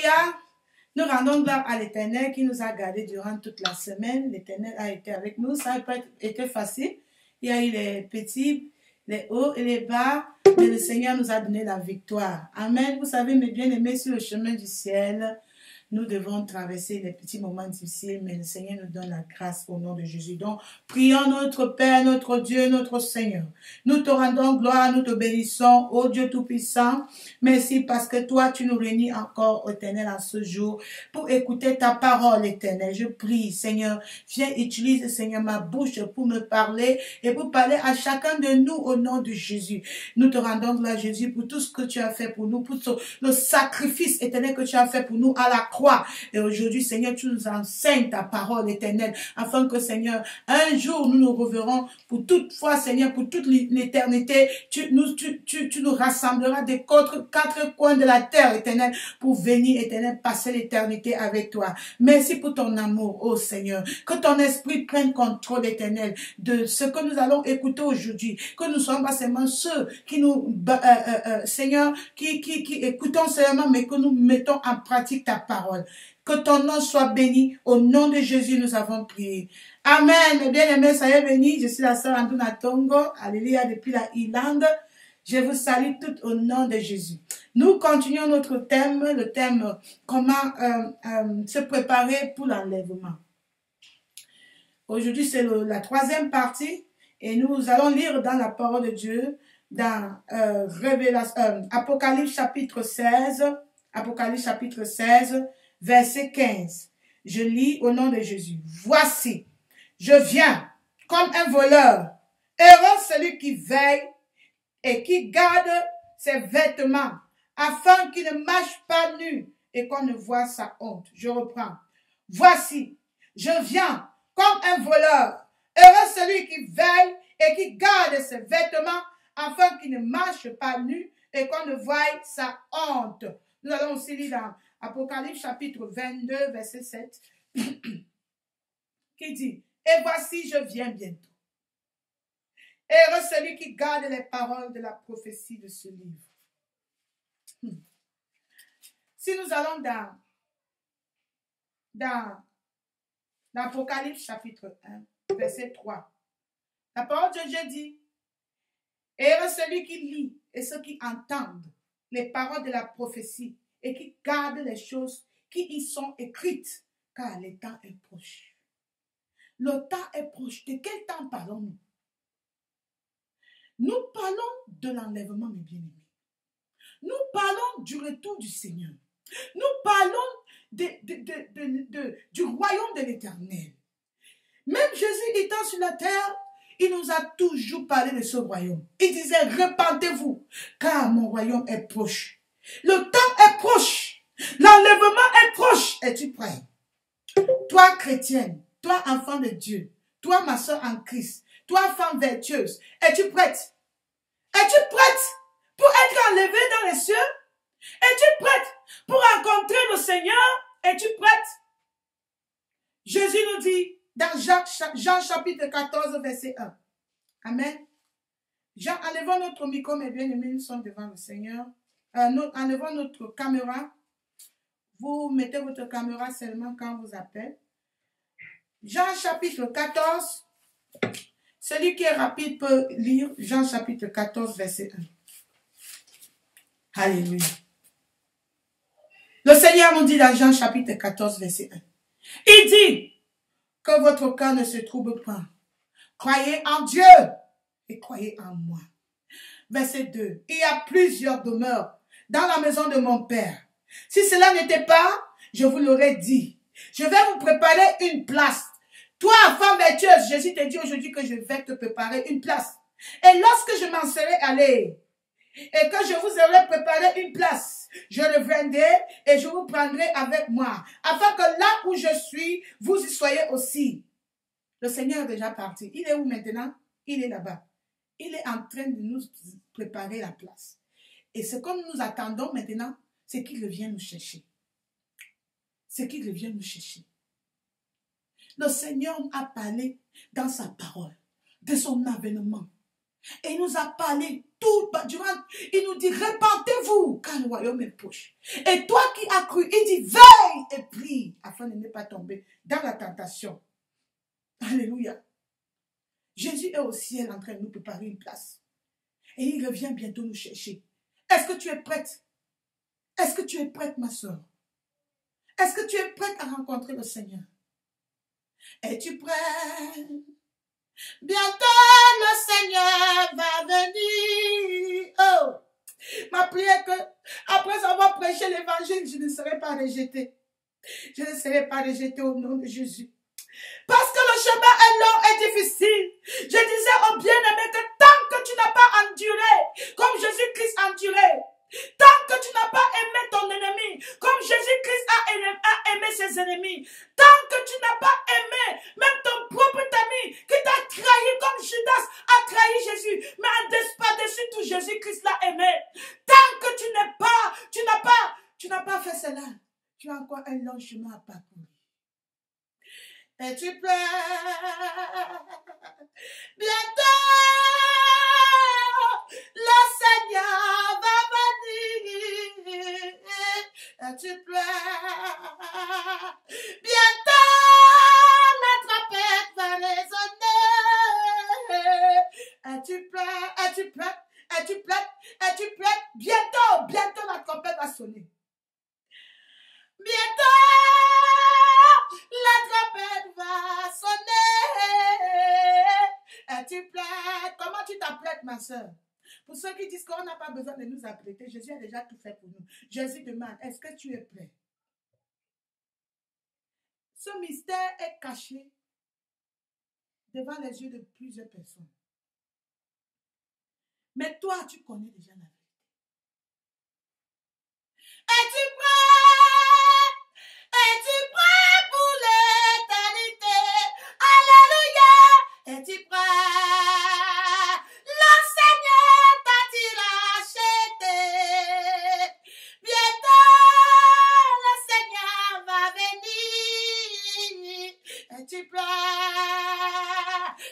Alléluia. Nous rendons gloire à l'Éternel qui nous a gardés durant toute la semaine. L'Éternel a été avec nous. Ça n'a pas été facile. Il y a eu les petits, les hauts et les bas. Mais le Seigneur nous a donné la victoire. Amen. Vous savez, mes bien-aimés, sur le chemin du ciel, nous devons traverser les petits moments difficiles, mais le Seigneur nous donne la grâce au nom de Jésus. Donc, prions notre Père, notre Dieu, notre Seigneur. Nous te rendons gloire, nous te bénissons, ô Dieu Tout-Puissant. Merci parce que toi, tu nous réunis encore, Éternel, à ce jour, pour écouter ta parole, Éternel. Je prie, Seigneur, viens utiliser, Seigneur, ma bouche pour me parler et pour parler à chacun de nous au nom de Jésus. Nous te rendons gloire, Jésus, pour tout ce que tu as fait pour nous, pour le sacrifice, Éternel, que tu as fait pour nous à la croix. Et aujourd'hui, Seigneur, tu nous enseignes ta parole éternelle, afin que, Seigneur, un jour, nous nous reverrons pour toute fois, Seigneur, pour toute l'éternité. Tu nous rassembleras des quatre coins de la terre, éternel, pour venir, éternel, passer l'éternité avec toi. Merci pour ton amour, oh Seigneur. Que ton esprit prenne contrôle, éternel, de ce que nous allons écouter aujourd'hui. Que nous soyons pas seulement ceux qui nous, Seigneur, qui écoutons seulement, mais que nous mettons en pratique ta parole. Que ton nom soit béni. Au nom de Jésus, nous avons prié. Amen. Mes bien-aimés, soyez bénis. Je suis la sœur Anduna Tongo. Alléluia, depuis la Irlande. Je vous salue tout au nom de Jésus. Nous continuons notre thème, le thème comment se préparer pour l'enlèvement. Aujourd'hui, c'est la troisième partie et nous allons lire dans la parole de Dieu, dans Apocalypse chapitre 16, Apocalypse chapitre 16, verset 15. Je lis au nom de Jésus. Voici, je viens comme un voleur. Heureux celui qui veille et qui garde ses vêtements, afin qu'il ne marche pas nu et qu'on ne voie sa honte. Je reprends. Voici, je viens comme un voleur. Heureux celui qui veille et qui garde ses vêtements, afin qu'il ne marche pas nu et qu'on ne voie sa honte. Nous allons aussi lire dans Apocalypse chapitre 22, verset 7, qui dit, et voici, je viens bientôt. Heureux celui qui garde les paroles de la prophétie de ce livre. Si nous allons dans l'Apocalypse chapitre 1, verset 3, la parole de Dieu dit, heureux celui qui lit et ceux qui entendent les paroles de la prophétie et qui gardent les choses qui y sont écrites, car le temps est proche. Le temps est proche. De quel temps parlons-nous? Nous parlons de l'enlèvement, mes bien-aimés. Nous parlons du retour du Seigneur. Nous parlons du royaume de l'Éternel. Même Jésus étant sur la terre, il nous a toujours parlé de ce royaume. Il disait, repentez-vous, car mon royaume est proche. Le temps est proche. L'enlèvement est proche. Es-tu prêt? Toi, chrétienne, toi, enfant de Dieu, toi, ma soeur en Christ, toi, femme vertueuse, es-tu prête? Es-tu prête pour être enlevée dans les cieux? Es-tu prête pour rencontrer le Seigneur? Es-tu prête? Jésus nous dit dans Jean chapitre 14, verset 1. Amen. Jean, enlevons notre micro, mes bien-aimés, nous sommes devant le Seigneur. Enlevons notre caméra. Vous mettez votre caméra seulement quand vous appelez. Jean chapitre 14. Celui qui est rapide peut lire Jean chapitre 14, verset 1. Alléluia. Le Seigneur nous dit dans Jean chapitre 14, verset 1. Il dit que votre cœur ne se trouble pas. Croyez en Dieu et croyez en moi. Verset 2. Il y a plusieurs demeures dans la maison de mon Père. Si cela n'était pas, je vous l'aurais dit. Je vais vous préparer une place. Toi, femme vertueuse, Jésus te dit aujourd'hui que je vais te préparer une place. Et lorsque je m'en serai allé et que je vous aurai préparé une place, je reviendrai et je vous prendrai avec moi, afin que là où je suis, vous y soyez aussi. Le Seigneur est déjà parti. Il est où maintenant? Il est là-bas. Il est en train de nous préparer la place. Et ce que nous attendons maintenant, c'est qu'il vient nous chercher. C'est qu'il vient nous chercher. Le Seigneur a parlé dans sa parole de son avènement. Et il nous a parlé tout durant. Il nous dit, répentez-vous, car le royaume est proche. Et toi qui as cru, il dit, pas tomber dans la tentation. Alléluia. Jésus est au ciel en train de nous préparer une place. Et il revient bientôt nous chercher. Est-ce que tu es prête? Est-ce que tu es prête, ma soeur? Est-ce que tu es prête à rencontrer le Seigneur? Es-tu prête? Bientôt le Seigneur va venir. Oh! Ma prière que, après avoir prêché l'évangile, je ne serai pas rejetée. Je ne serai pas rejetée au nom de Jésus. Parce que le chemin est long et difficile. Je disais au bien-aimé que tant que tu n'as pas enduré, comme Jésus-Christ a enduré, tant que tu n'as pas aimé ton ennemi, comme Jésus-Christ a aimé ses ennemis, tant que tu n'as pas aimé même ton propre ami qui t'a trahi comme Judas a trahi Jésus, mais par-dessus tout Jésus-Christ l'a aimé. Tant que tu n'as pas fait cela, tu as encore un long chemin à parcourir. Es-tu prêt? Bientôt, le Seigneur va venir. Es-tu prêt? Bientôt, la trompette va résonner. Es-tu prêt? Es-tu prête? Es-tu prête? Es-tu prête? Bientôt la trompette va sonner. Bientôt, la trompette va sonner. Es-tu prête? Comment tu t'apprêtes, ma soeur? Pour ceux qui disent qu'on n'a pas besoin de nous apprêter, Jésus a déjà tout fait pour nous. Jésus demande, est-ce que tu es prêt? Ce mystère est caché devant les yeux de plusieurs personnes. Mais toi, tu connais déjà la vérité. Es-tu prêt? Es-tu prêt pour l'éternité? Alléluia! Es-tu prêt? Le Seigneur t'a-t-il acheté? Bientôt, le Seigneur va venir. Es-tu prêt?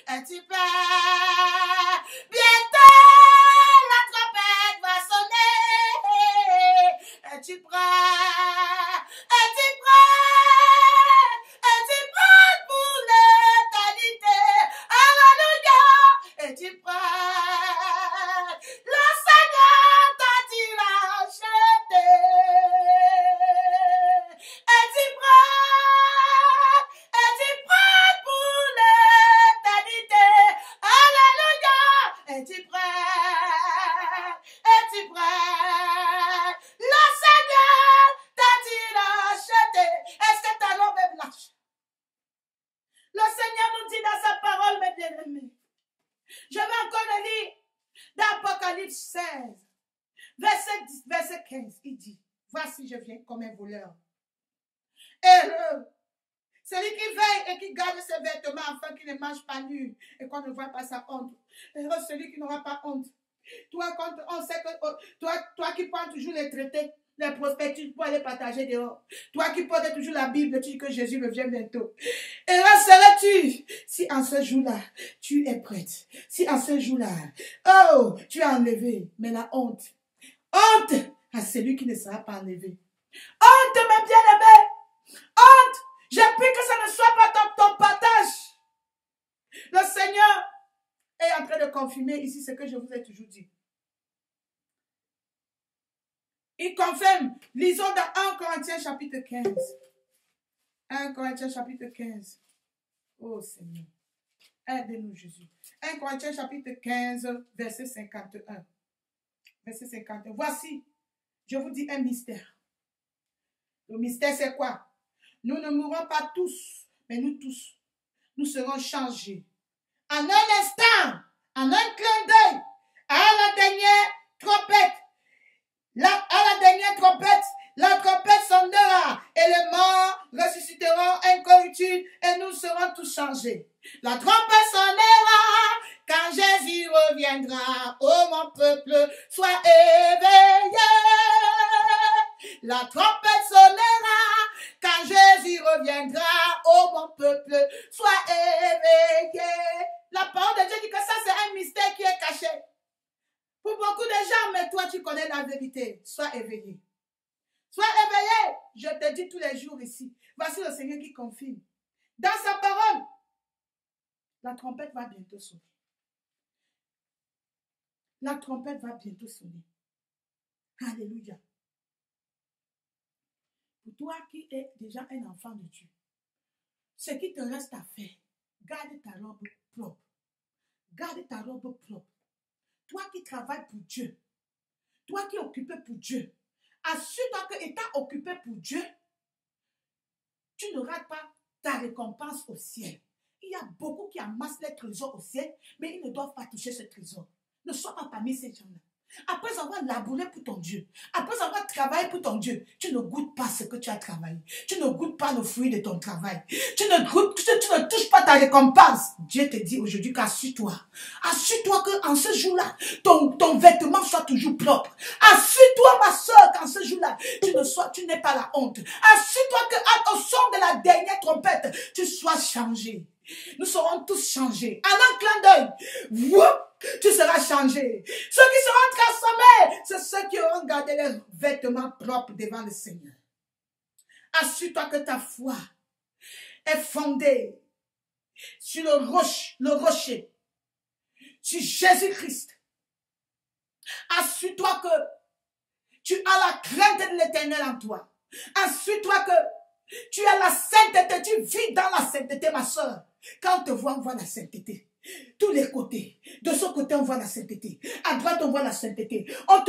Es-tu prêt? Bientôt, la trompette va sonner. Es-tu prêt? Es-tu prêt? Es-tu prêt pour l'éternité? Alléluia! Es-tu prêt? Le Seigneur t'a-t-il acheté? Es-tu prêt? Es-tu prêt pour l'éternité? Alléluia! Es-tu prêt? Es-tu prêt? Le Seigneur t'a-t-il acheté? Est-ce que ta robe est blanche? Le Seigneur nous dit dans sa parole, mes bien-aimés. Je vais encore le lire dans Apocalypse 16, verset 15. Il dit, voici je viens comme un voleur. Heureux celui qui veille et qui garde ses vêtements afin qu'il ne marche pas nu et qu'on ne voit pas sa honte. Heureux celui qui n'aura pas honte. Toi, quand on sait que toi qui prends toujours les traités, les prospectus pour aller partager dehors. Toi qui portes toujours la Bible, tu dis que Jésus revient bientôt. Et là, serais-tu si en ce jour-là, tu es prête? Si en ce jour-là, oh, tu as enlevé, mais la honte. Honte à celui qui ne sera pas enlevé. Honte, mes bien-aimés. Honte. J'ai pris que ça ne soit pas ton partage. Le Seigneur est en train de confirmer ici ce que je vous ai toujours dit. Il confirme. Lisons dans 1 Corinthiens chapitre 15. 1 Corinthiens chapitre 15. Oh Seigneur. Aide-nous Jésus. 1 Corinthiens chapitre 15, verset 51. Verset 51. Voici, je vous dis un mystère. Le mystère c'est quoi? Nous ne mourrons pas tous, mais nous tous, nous serons changés. En un instant, en un clin d'œil, à la dernière trompette, la trompette sonnera et les morts ressusciteront incorruptibles et nous serons tous changés. La trompette sonnera quand Jésus reviendra. Oh mon peuple, sois éveillé. La trompette sonnera quand Jésus reviendra. Oh mon peuple, sois éveillé. La parole de Dieu dit que ça c'est un mystère qui est caché. Pour beaucoup de gens, mais toi tu connais la vérité. Sois éveillé. Sois éveillé. Je te le dis tous les jours ici. Voici le Seigneur qui confirme. Dans sa parole, la trompette va bientôt sonner. La trompette va bientôt sonner. Alléluia. Pour toi qui es déjà un enfant de Dieu, ce qui te reste à faire, garde ta robe propre. Garde ta robe propre. Toi qui travailles pour Dieu, toi qui es occupé pour Dieu, assure-toi que étant occupé pour Dieu, tu ne rates pas ta récompense au ciel. Il y a beaucoup qui amassent les trésors au ciel, mais ils ne doivent pas toucher ce trésor. Ne sois pas parmi ces gens-là. Après avoir labouré pour ton Dieu, après avoir travaillé pour ton Dieu, tu ne goûtes pas ce que tu as travaillé. Tu ne goûtes pas le fruit de ton travail. Tu ne touches pas ta récompense. Dieu te dit aujourd'hui qu'assure-toi. Assure-toi qu'en ce jour-là, ton vêtement soit toujours propre. Assure-toi, ma soeur, qu'en ce jour-là, tu n'aies pas la honte. Assure-toi qu'au son de la dernière trompette, tu sois changé. Nous serons tous changés. En un clin d'œil, tu seras changé. Ceux qui seront transformés, c'est ceux qui auront gardé leurs vêtements propres devant le Seigneur. Assure-toi que ta foi est fondée sur le rocher, sur Jésus-Christ. Assure-toi que tu as la crainte de l'Éternel en toi. Assure-toi que tu as la sainteté, tu vis dans la sainteté, ma soeur. Quand on te voit, on voit la sainteté. Tous les côtés. De ce côté, on voit la sainteté. À droite, on voit la sainteté. On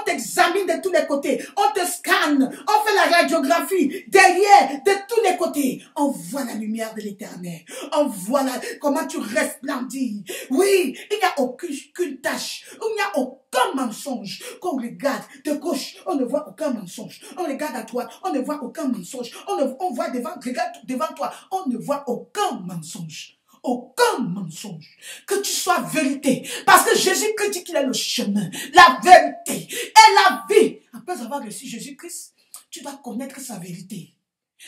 t'examine de tous les côtés. On te scanne. On fait la radiographie. Derrière, de tous les côtés. On voit la lumière de l'Éternel. On voit comment tu resplendis. Oui, il n'y a aucune tâche. Il n'y a aucun mensonge. Quand on regarde de gauche, on ne voit aucun mensonge. On regarde à droite, on ne voit aucun mensonge. On voit regarde devant toi, on ne voit aucun mensonge. Aucun mensonge. Que tu sois vérité. Parce que Jésus-Christ dit qu'il est le chemin, la vérité et la vie. Après avoir reçu Jésus-Christ, tu dois connaître sa vérité.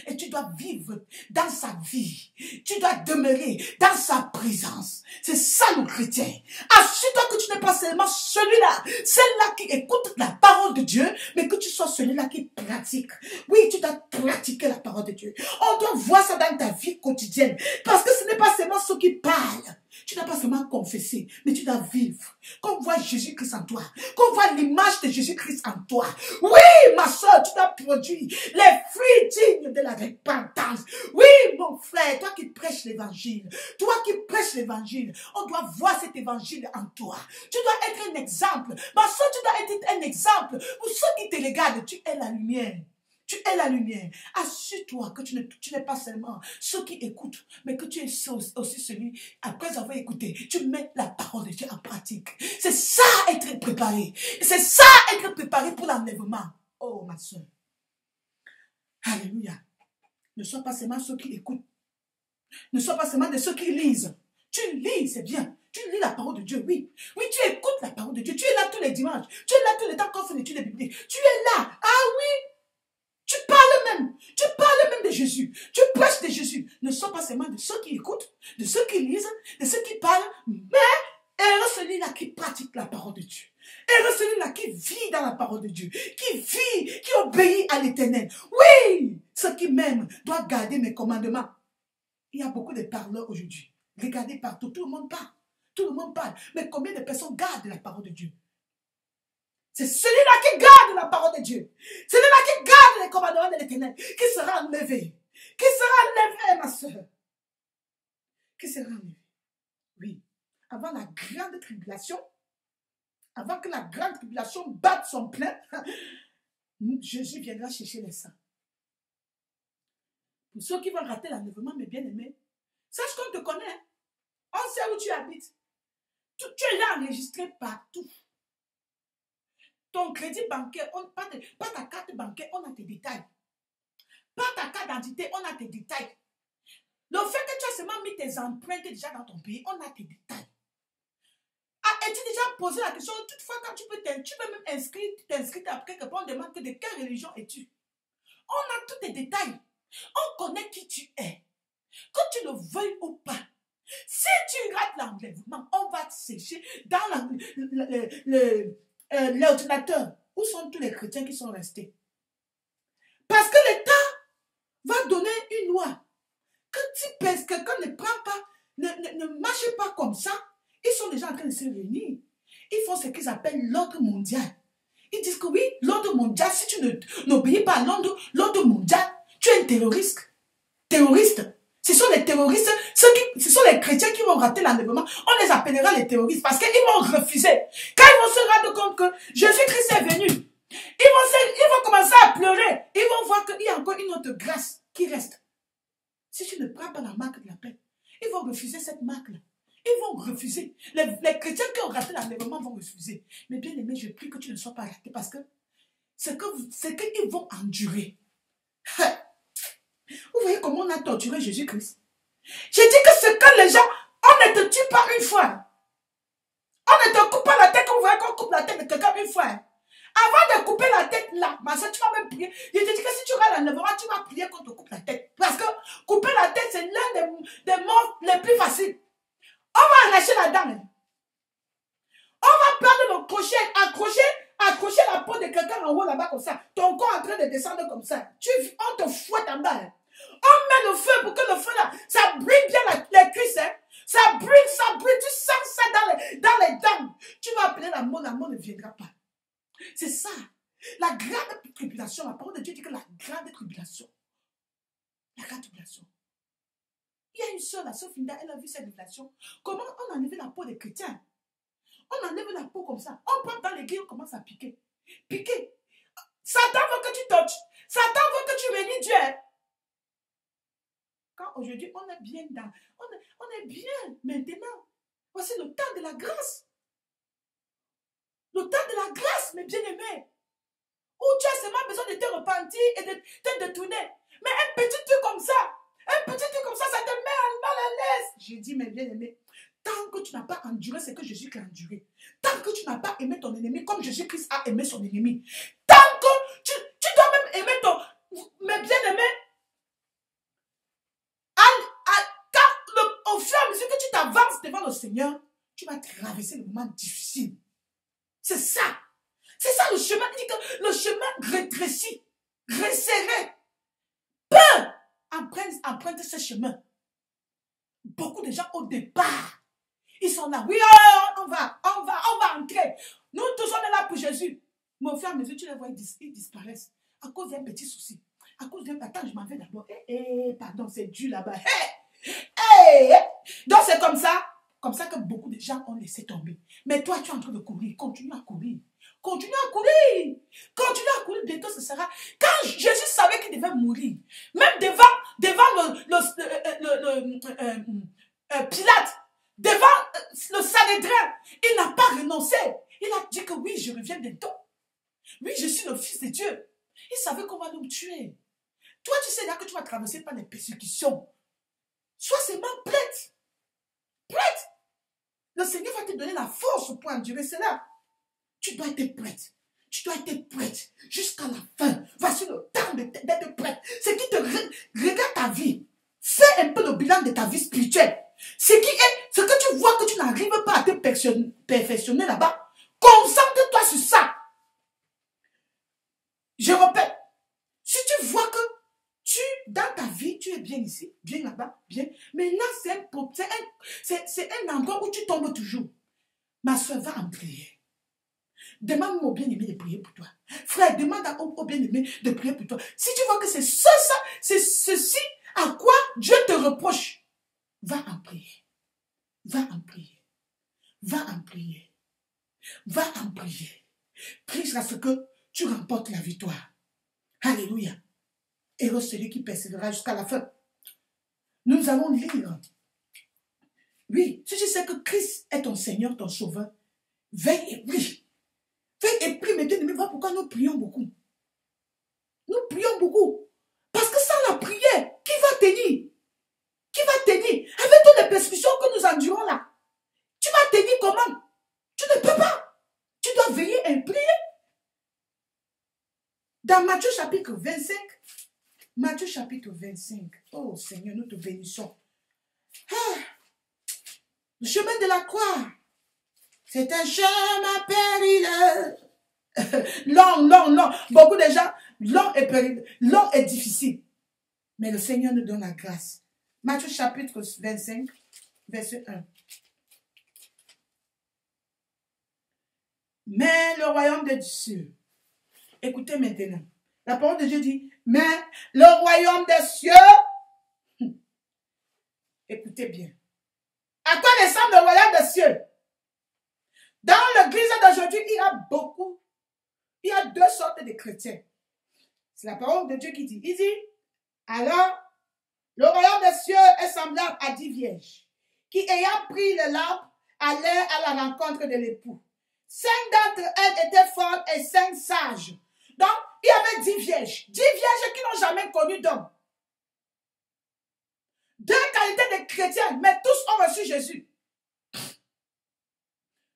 Et tu dois vivre dans sa vie. Tu dois demeurer dans sa présence. C'est ça le chrétien. Assure-toi que tu n'es pas seulement celui-là, celle-là qui écoute la parole de Dieu, mais que tu sois celui-là qui pratique. Oui, tu dois pratiquer la parole de Dieu. On doit voir ça dans ta vie quotidienne. Parce que ce n'est pas seulement ceux qui parlent. Tu n'as pas seulement confessé, mais tu dois vivre. Qu'on voit Jésus-Christ en toi. Qu'on voit l'image de Jésus-Christ en toi. Oui, ma soeur, tu dois produire les fruits dignes de la repentance. Oui, mon frère, toi qui prêches l'évangile. Toi qui prêches l'évangile. On doit voir cet évangile en toi. Tu dois être un exemple. Ma soeur, tu dois être un exemple. Pour ceux qui te regardent, tu es la lumière. Tu es la lumière. Assure-toi que tu n'es pas seulement ceux qui écoutent, mais que tu es aussi celui, après avoir écouté, tu mets la parole de Dieu en pratique. C'est ça être préparé. C'est ça être préparé pour l'enlèvement. Oh, ma soeur. Alléluia. Ne sois pas seulement ceux qui écoutent. Ne sois pas seulement de ceux qui lisent. Tu lis, c'est bien. Tu lis la parole de Dieu, oui. Oui, tu écoutes la parole de Dieu. Tu es là tous les dimanches. Tu es là tous les temps qu'on fait l'étude biblique. Tu es là. Ah oui. Tu parles même de Jésus. Tu prêches de Jésus. Ne sois pas seulement de ceux qui écoutent, de ceux qui lisent, de ceux qui parlent, mais heureux celui-là qui pratique la parole de Dieu. Heureux celui-là qui vit dans la parole de Dieu, qui vit, qui obéit à l'Éternel. Oui, ceux qui m'aiment doivent garder mes commandements. Il y a beaucoup de parleurs aujourd'hui. Regardez partout, tout le monde parle. Tout le monde parle. Mais combien de personnes gardent la parole de Dieu? C'est celui-là qui garde la parole de Dieu. Celui-là qui garde les commandements de l'Éternel. Qui sera enlevé. Qui sera enlevé, ma soeur. Qui sera enlevé. Oui. Avant la grande tribulation, avant que la grande tribulation batte son plein, Jésus viendra chercher les saints. Pour ceux qui vont rater l'enlèvement, mes bien-aimés, sache qu'on te connaît. On sait où tu habites. Tu es là enregistré partout. Ton crédit bancaire, pas ta carte bancaire, on a tes détails. Pas ta carte d'identité, on a tes détails. Le fait que tu as seulement mis tes empreintes déjà dans ton pays, on a tes détails. As-tu déjà posé la question, toutefois quand tu peux même t'inscrire après que on demande que de quelle religion es-tu? On a tous tes détails. On connaît qui tu es. Que tu le veuilles ou pas. Si tu rates l'enlèvement, on va te sécher dans l'ordinateur. Où sont tous les chrétiens qui sont restés? Parce que le comme ça, ils sont déjà en train de se réunir. Ils font ce qu'ils appellent l'ordre mondial. Ils disent que oui, l'ordre mondial, si tu n'obéis pas à l'ordre mondial, tu es un terroriste. Terroriste. Ce sont les terroristes, ce sont les chrétiens qui vont rater l'enlèvement. On les appellera les terroristes parce qu'ils vont refuser. Quand ils vont se rendre compte que Jésus-Christ est venu, ils vont commencer à pleurer. Ils vont voir qu'il y a encore une autre grâce qui reste. Si tu ne prends pas la marque de la paix, ils vont refuser cette marque-là. Ils vont refuser. Les chrétiens qui ont raté l'enlèvement vont refuser. Mais bien aimé, je prie que tu ne sois pas raté parce que c'est qu'ils vont endurer. Vous voyez comment on a torturé Jésus-Christ? J'ai dit que c'est quand les gens, on ne te tue pas une fois. On ne te coupe pas la tête comme vous voyez qu'on coupe la tête de quelqu'un une fois. Avant de couper la tête là, ma soeur, tu vas même prier. Je te dis que si tu regardes l'enlèvement, tu vas prier qu'on te coupe la tête. Parce que couper la tête, c'est l'un des morts les plus faciles. On va arracher la dame. On va prendre le crochet, accrocher la peau de quelqu'un en haut là-bas comme ça. Ton corps en train de descendre comme ça. On te fouette en bas. On met le feu pour que le feu là, ça brûle bien les cuisses. Hein. Ça brûle, tu sens ça dans les dents. Tu vas appeler la mort ne viendra pas. C'est ça. La grande tribulation, la parole de Dieu dit que la grande tribulation. La grande tribulation. Il y a une soeur, la soeur Finda, elle a vu cette tribulation. Comment on enlève la peau des chrétiens? On enlève la peau comme ça. On prend dans l'église, on commence à piquer. Piquer. Satan veut que tu touches. Satan veut que tu réunis Dieu. Quand aujourd'hui, on est bien dans. On est bien maintenant. Voici le temps de la grâce. Le temps de la grâce, mes bien-aimés. Où tu as seulement besoin de te repentir et de te détourner. Mais un petit truc comme ça, ça te met mal à l'aise. J'ai dit, mes bien-aimés, tant que tu n'as pas enduré ce que Jésus a enduré, tant que tu n'as pas aimé ton ennemi comme Jésus-Christ a aimé son ennemi, tant que tu dois même aimer ton... Mes bien-aimés, au fur et à mesure que tu t'avances devant le Seigneur, tu vas traverser le moment difficile. C'est ça. C'est ça le chemin. Il dit que le chemin rétrécit, resserré. Peu empruntent ce chemin. Beaucoup de gens au départ, ils sont là. Oui, on va entrer. Nous tous, on est là pour Jésus. Mais au fur et à mesure, tu les vois, ils disparaissent. À cause d'un petit souci. À cause d'un... Attends, je m'en vais d'abord. Pardon, c'est Dieu là-bas. Donc c'est comme ça que beaucoup de gens ont laissé tomber. Mais toi, tu es en train de courir. Continue à courir. Continue à courir. Continue à courir. Bientôt, ce sera... Quand Jésus savait qu'il devait mourir, même devant Pilate, devant le Sanhédrin, il n'a pas renoncé. Il a dit que oui, je reviens bientôt. Oui, je suis le Fils de Dieu. Il savait qu'on va nous tuer. Toi, tu sais là que tu vas traverser par les persécutions. Sois seulement prête. Prête. Le Seigneur va te donner la force pour endurer cela. Tu dois être prête. Tu dois être prête jusqu'à la fin. Voici le temps d'être prête. Ce qui te regarde ta vie. Fais un peu le bilan de ta vie spirituelle. Ce que tu vois que tu n'arrives pas à te perfectionner là-bas, concentre-toi sur ça. Je répète, si tu vois que dans ta vie, tu es bien ici, bien là-bas, bien. Mais là, c'est un endroit où tu tombes toujours. Ma soeur, va en prier. Demande au bien-aimé de prier pour toi. Frère, demande au bien-aimé de prier pour toi. Si tu vois que c'est c'est ceci à quoi Dieu te reproche, va en prier. Va en prier. Va en prier. Va en prier. Prie jusqu'à ce que tu remportes la victoire. Alléluia. Heureux celui qui persévérera jusqu'à la fin. Nous allons lire. Oui, si tu sais que Christ est ton Seigneur, ton Sauveur, veille et prie. Veille et prie, mais Dieu ne me voit pourquoi nous prions beaucoup. Nous prions beaucoup. Parce que sans la prière, qui va tenir? Qui va tenir? Avec toutes les persécutions que nous endurons là, tu vas tenir comment? Tu ne peux pas. Tu dois veiller et prier. Dans Matthieu chapitre 25, Matthieu chapitre 25. Oh Seigneur, nous te bénissons. Le chemin de la croix. C'est un chemin périlleux. Long. Beaucoup de gens, long et périlleux. Long et difficile. Mais le Seigneur nous donne la grâce. Matthieu chapitre 25, verset 1. Mais le royaume de Dieu, écoutez maintenant, la parole de Dieu dit, mais le royaume des cieux, écoutez bien, à quoi ressemble le royaume des cieux? Dans l'église d'aujourd'hui, il y a deux sortes de chrétiens. C'est la parole de Dieu qui dit. Il dit, alors, le royaume des cieux est semblable à 10 vierges qui, ayant pris le lampe, allaient à la rencontre de l'époux. 5 d'entre elles étaient folles et 5 sages. Donc, il y avait 10 vierges. 10 vierges qui n'ont jamais connu d'homme. Deux qualités de chrétiens, mais tous ont reçu Jésus.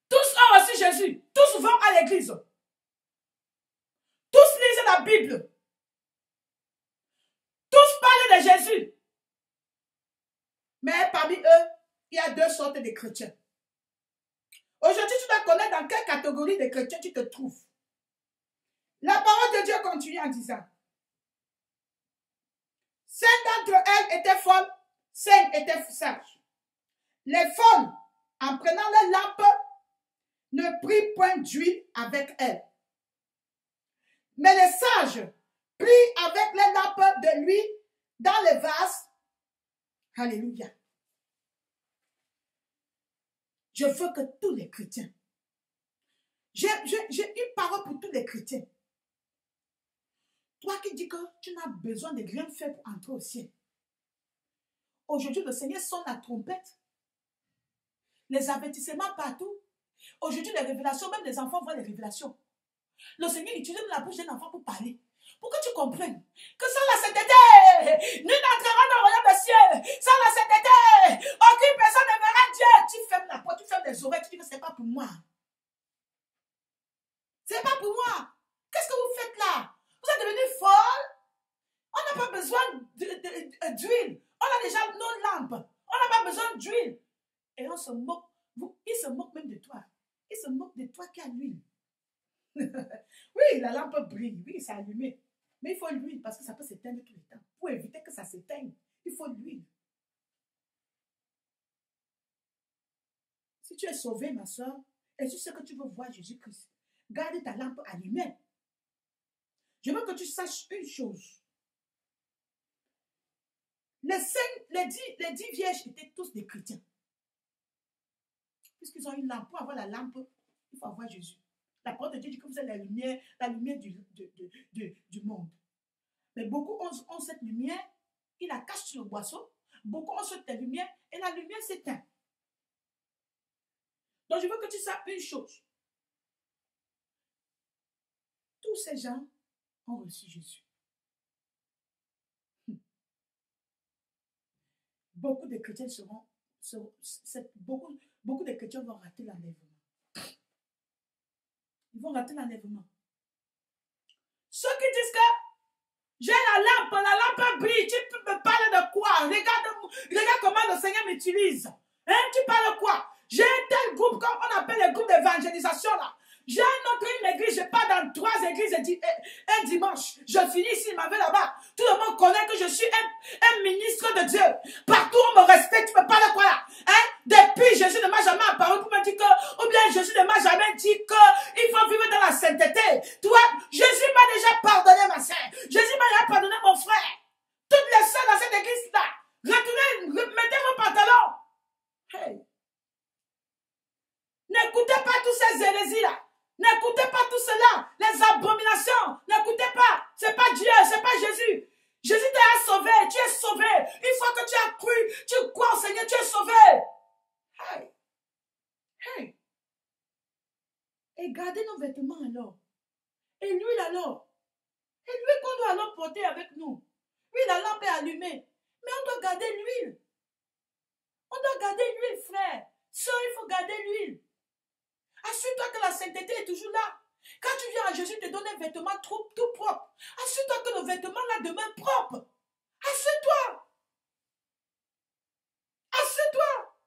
Tous ont reçu Jésus. Tous vont à l'église. Tous lisent la Bible. Tous parlent de Jésus. Mais parmi eux, il y a deux sortes de chrétiens. Aujourd'hui, tu dois connaître dans quelle catégorie de chrétiens tu te trouves. La parole de Dieu continue en disant, 5 d'entre elles étaient folles, 5 étaient sages. Les folles, en prenant les lampes, ne prirent point d'huile avec elles. Mais les sages prirent avec les lampes de l'huile dans les vases. Alléluia. Je veux que tous les chrétiens, j'ai une parole pour tous les chrétiens. Toi qui dis que tu n'as besoin de rien faire pour entrer au ciel. Aujourd'hui, le Seigneur sonne la trompette. Les avertissements partout. Aujourd'hui, les révélations, même les enfants voient les révélations. Le Seigneur utilise la bouche d'un enfant pour parler. Pour que tu comprennes que sans la sainteté, nul n'entrera dans le royaume des cieux. Sans la sainteté, aucune personne ne verra Dieu. Tu fermes la porte, tu fermes les oreilles, tu dis que ce n'est pas pour moi. Ce n'est pas pour moi. Qu'est-ce que vous faites là? Vous êtes devenus folles. On n'a pas besoin d'huile. On a déjà nos lampes. On n'a pas besoin d'huile. Et on se moque. Il se moque même de toi. Il se moque de toi qui a l'huile. Oui, la lampe brille. Oui, c'est allumé. Mais il faut l'huile parce que ça peut s'éteindre tout le temps. Pour éviter que ça s'éteigne, il faut l'huile. Si tu es sauvé, ma soeur, et tu sais que tu veux voir Jésus-Christ, garde ta lampe allumée. Je veux que tu saches une chose. Les 10 vierges étaient tous des chrétiens. Puisqu'ils ont une lampe. Pour avoir la lampe, il faut avoir Jésus. La parole de Dieu dit que vous êtes la lumière du monde. Mais beaucoup ont cette lumière, ils la cachent sur le boisseau. Beaucoup ont cette lumière et la lumière s'éteint. Donc je veux que tu saches une chose. Tous ces gens ont reçu Jésus. Beaucoup de chrétiens beaucoup de chrétiens vont rater l'enlèvement. Ils vont rater l'enlèvement. Ceux qui disent que j'ai la lampe brille, tu me parles de quoi? Regarde comment le Seigneur m'utilise. Hein, tu parles quoi? J'ai un tel groupe, comme on appelle les groupes d'évangélisation là. J'ai une église, je pars dans 3 églises un dimanche. Je finis ici, je m'en vais là-bas. Tout le monde connaît que je suis un ministre de Dieu. Partout on me respecte, tu me parles quoi là? Hein? Depuis, Jésus ne m'a jamais apparu pour me dire que, ou bien Jésus ne m'a jamais dit qu'il faut vivre dans la sainteté. Toi, Jésus m'a déjà pardonné ma sœur. Jésus m'a déjà pardonné mon frère. Toutes les sœurs dans cette église-là, retournez, mettez vos pantalons. Hey. N'écoutez pas tous ces hérésies-là. N'écoutez pas tout cela. Les abominations. N'écoutez pas. Ce n'est pas Dieu, ce n'est pas Jésus. Jésus t'a sauvé. Tu es sauvé. Une fois que tu as cru, tu crois au Seigneur, tu es sauvé. Hey. Hey. Et gardez nos vêtements alors. Et l'huile alors. Et l'huile qu'on doit alors porter avec nous. Oui, la lampe est allumée. Mais on doit garder l'huile. On doit garder l'huile, frère. Sœur, il faut garder l'huile. Assure-toi que la sainteté est toujours là. Quand tu viens à Jésus, il te donne un vêtement tout propre. Assure-toi que le vêtement là demeure propre. Assure-toi. Assure-toi.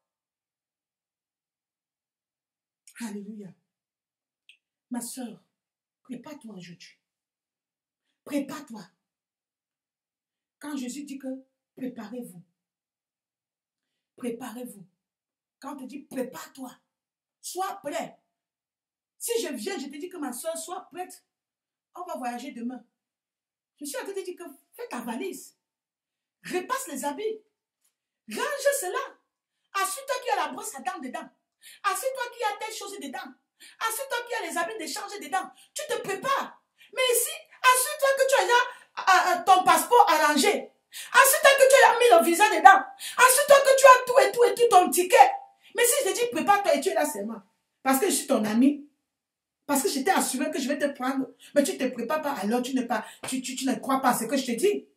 Alléluia. Ma soeur, prépare-toi aujourd'hui. Prépare-toi. Quand Jésus dit que préparez-vous. Préparez-vous. Quand on te dit prépare-toi. Sois prêt. Si je viens, je te dis que ma soeur, sois prête. On va voyager demain. Je suis en train de te dire que fais ta valise. Repasse les habits. Range cela. Assure-toi qu'il y a la brosse à dents dedans. Assure-toi qu'il y a telle chose dedans. Assure-toi qu'il y a les habits d'échange dedans. Tu te prépares. Mais ici, assure-toi que tu as déjà ton passeport arrangé. Assure-toi que tu as mis le visa dedans. Assure-toi que tu as tout et tout ton ticket. Mais si je te dis prépare-toi et tu es là seulement. Parce que je suis ton ami. Parce que je t'ai assuré que je vais te prendre. Mais tu ne te prépares pas. Alors tu ne crois pas à ce que je te dis.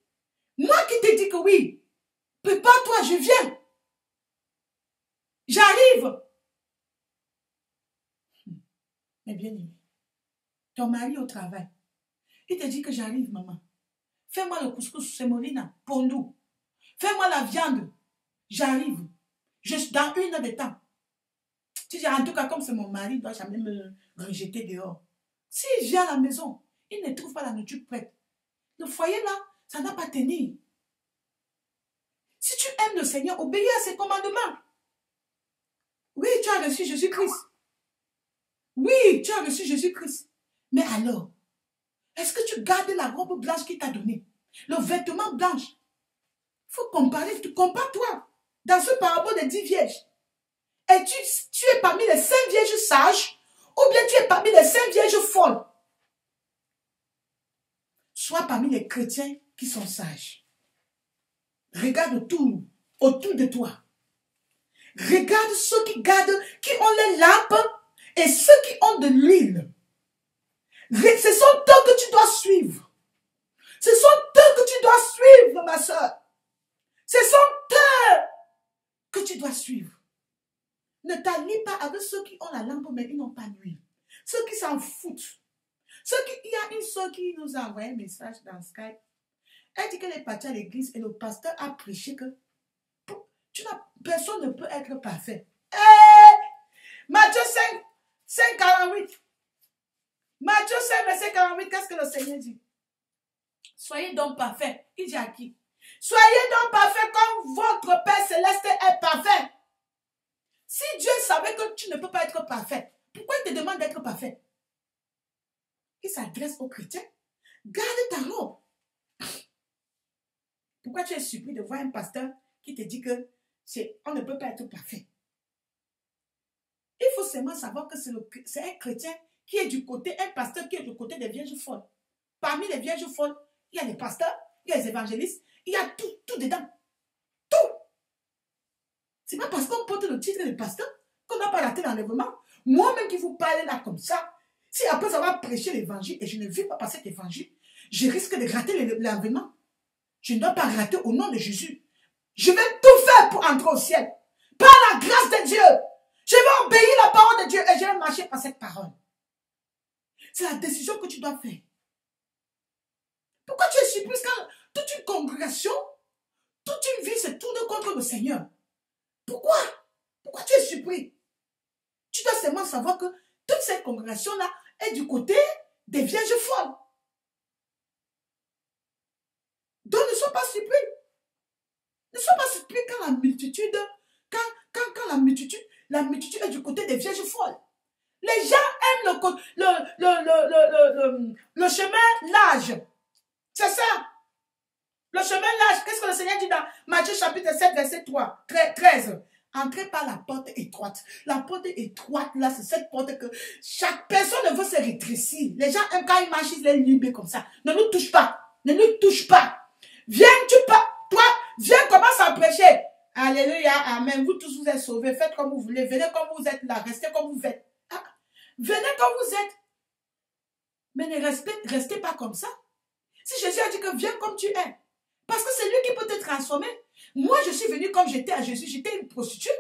Moi qui te dis que oui. Prépare-toi, je viens. J'arrive. Mais bien aimé, ton mari au travail, il te dit que j'arrive, maman. Fais-moi le couscous, semolina, pondou. Fais-moi la viande. J'arrive. Dans 1 heure de temps. Tu dis, en tout cas, comme c'est mon mari, il ne doit jamais me rejeter dehors. S'il vient à la maison, il ne trouve pas la nourriture prête. Le foyer là, ça n'a pas tenu. Si tu aimes le Seigneur, obéis à ses commandements. Oui, tu as reçu Jésus-Christ. Oui, tu as reçu Jésus-Christ. Mais alors, est-ce que tu gardes la robe blanche qu'il t'a donnée? Le vêtement blanche. Il faut comparer. Tu compares toi. Dans ce parabole des 10 vierges. Et tu es parmi les 5 vierges sages, ou bien tu es parmi les 5 vierges folles. Sois parmi les chrétiens qui sont sages. Regarde autour de toi. Regarde ceux qui ont les lampes et ceux qui ont de l'huile. Ce sont eux que tu dois suivre. Ce sont eux que tu dois suivre, ma soeur. Ce sont eux que tu dois suivre. Ne t'allie pas avec ceux qui ont la lampe, mais ils n'ont pas d'huile. Ceux qui s'en foutent. Il y a une soeur qui nous a envoyé un message dans Skype. Elle dit qu'elle est partie à l'église et le pasteur a prêché que personne ne peut être parfait. Matthieu 5, 48. Matthieu 5, verset 48, qu'est-ce que le Seigneur dit? Soyez donc parfaits. Il dit à qui? Soyez donc parfaits comme votre Père Céleste est parfait. Si Dieu savait que tu ne peux pas être parfait, pourquoi il te demande d'être parfait? Il s'adresse aux chrétiens. Garde ta robe. Pourquoi tu es surpris de voir un pasteur qui te dit que on ne peut pas être parfait? Il faut seulement savoir que c'est un chrétien qui est du côté, un pasteur qui est du côté des vierges folles. Parmi les vierges folles, il y a les pasteurs, il y a les évangélistes, il y a tout dedans. Tout. C'est pas parce qu'on porte le titre de pasteur qu'on n'a pas raté l'enlèvement. Moi-même qui vous parle là comme ça, si après avoir prêché l'évangile et je ne vis pas par cet évangile, je risque de rater l'enlèvement. Je ne dois pas rater au nom de Jésus. Je vais tout faire pour entrer au ciel. Par la grâce de Dieu. Je vais obéir la parole de Dieu et je vais marcher par cette parole. C'est la décision que tu dois faire. Pourquoi tu es surprise quand toute une congrégation, toute une vie se tourne contre le Seigneur? Pourquoi? Pourquoi tu es surpris? Tu dois seulement savoir que toute cette congrégation-là est du côté des vierges folles. Donc ne sois pas surpris. Ne sois pas surpris quand la multitude, la multitude est du côté des vierges folles. Les gens aiment le chemin large. C'est ça. Le chemin large, qu'est-ce que le Seigneur dit dans Matthieu chapitre 7, verset 13? Entrez par la porte étroite. La porte étroite, là, c'est cette porte que chaque personne ne veut se rétrécir. Les gens aiment quand ils marchent, ils les libèrent comme ça. Ne nous touche pas. Ne nous touche pas. Viens, toi, viens, commence à prêcher. Alléluia, amen. Vous tous, vous êtes sauvés. Faites comme vous voulez. Venez comme vous êtes là. Restez comme vous êtes. Ah, venez comme vous êtes. Mais ne restez pas comme ça. Si Jésus a dit que viens comme tu es. Parce que c'est lui qui peut te transformer. Moi, je suis venue comme j'étais à Jésus. J'étais une prostituée.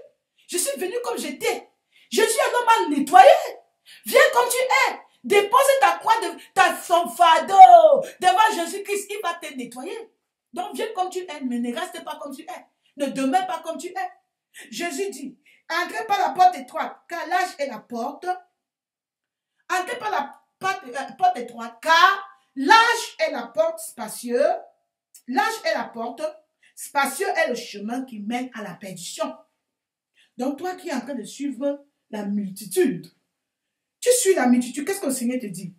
Je suis venue comme j'étais. Jésus est un homme à nettoyer. Viens comme tu es. Dépose ta croix, son fardeau devant Jésus-Christ. Il va te nettoyer. Donc, viens comme tu es. Mais ne reste pas comme tu es. Ne demeure pas comme tu es. Jésus dit, entrez par la porte étroite, car l'âge est la porte. Entrez par la porte étroite, car l'âge est la porte spacieuse. L'âge est la porte, spacieux est le chemin qui mène à la perdition. Donc toi qui es en train de suivre la multitude, Tu suis la multitude, qu'est-ce que le Seigneur te dit?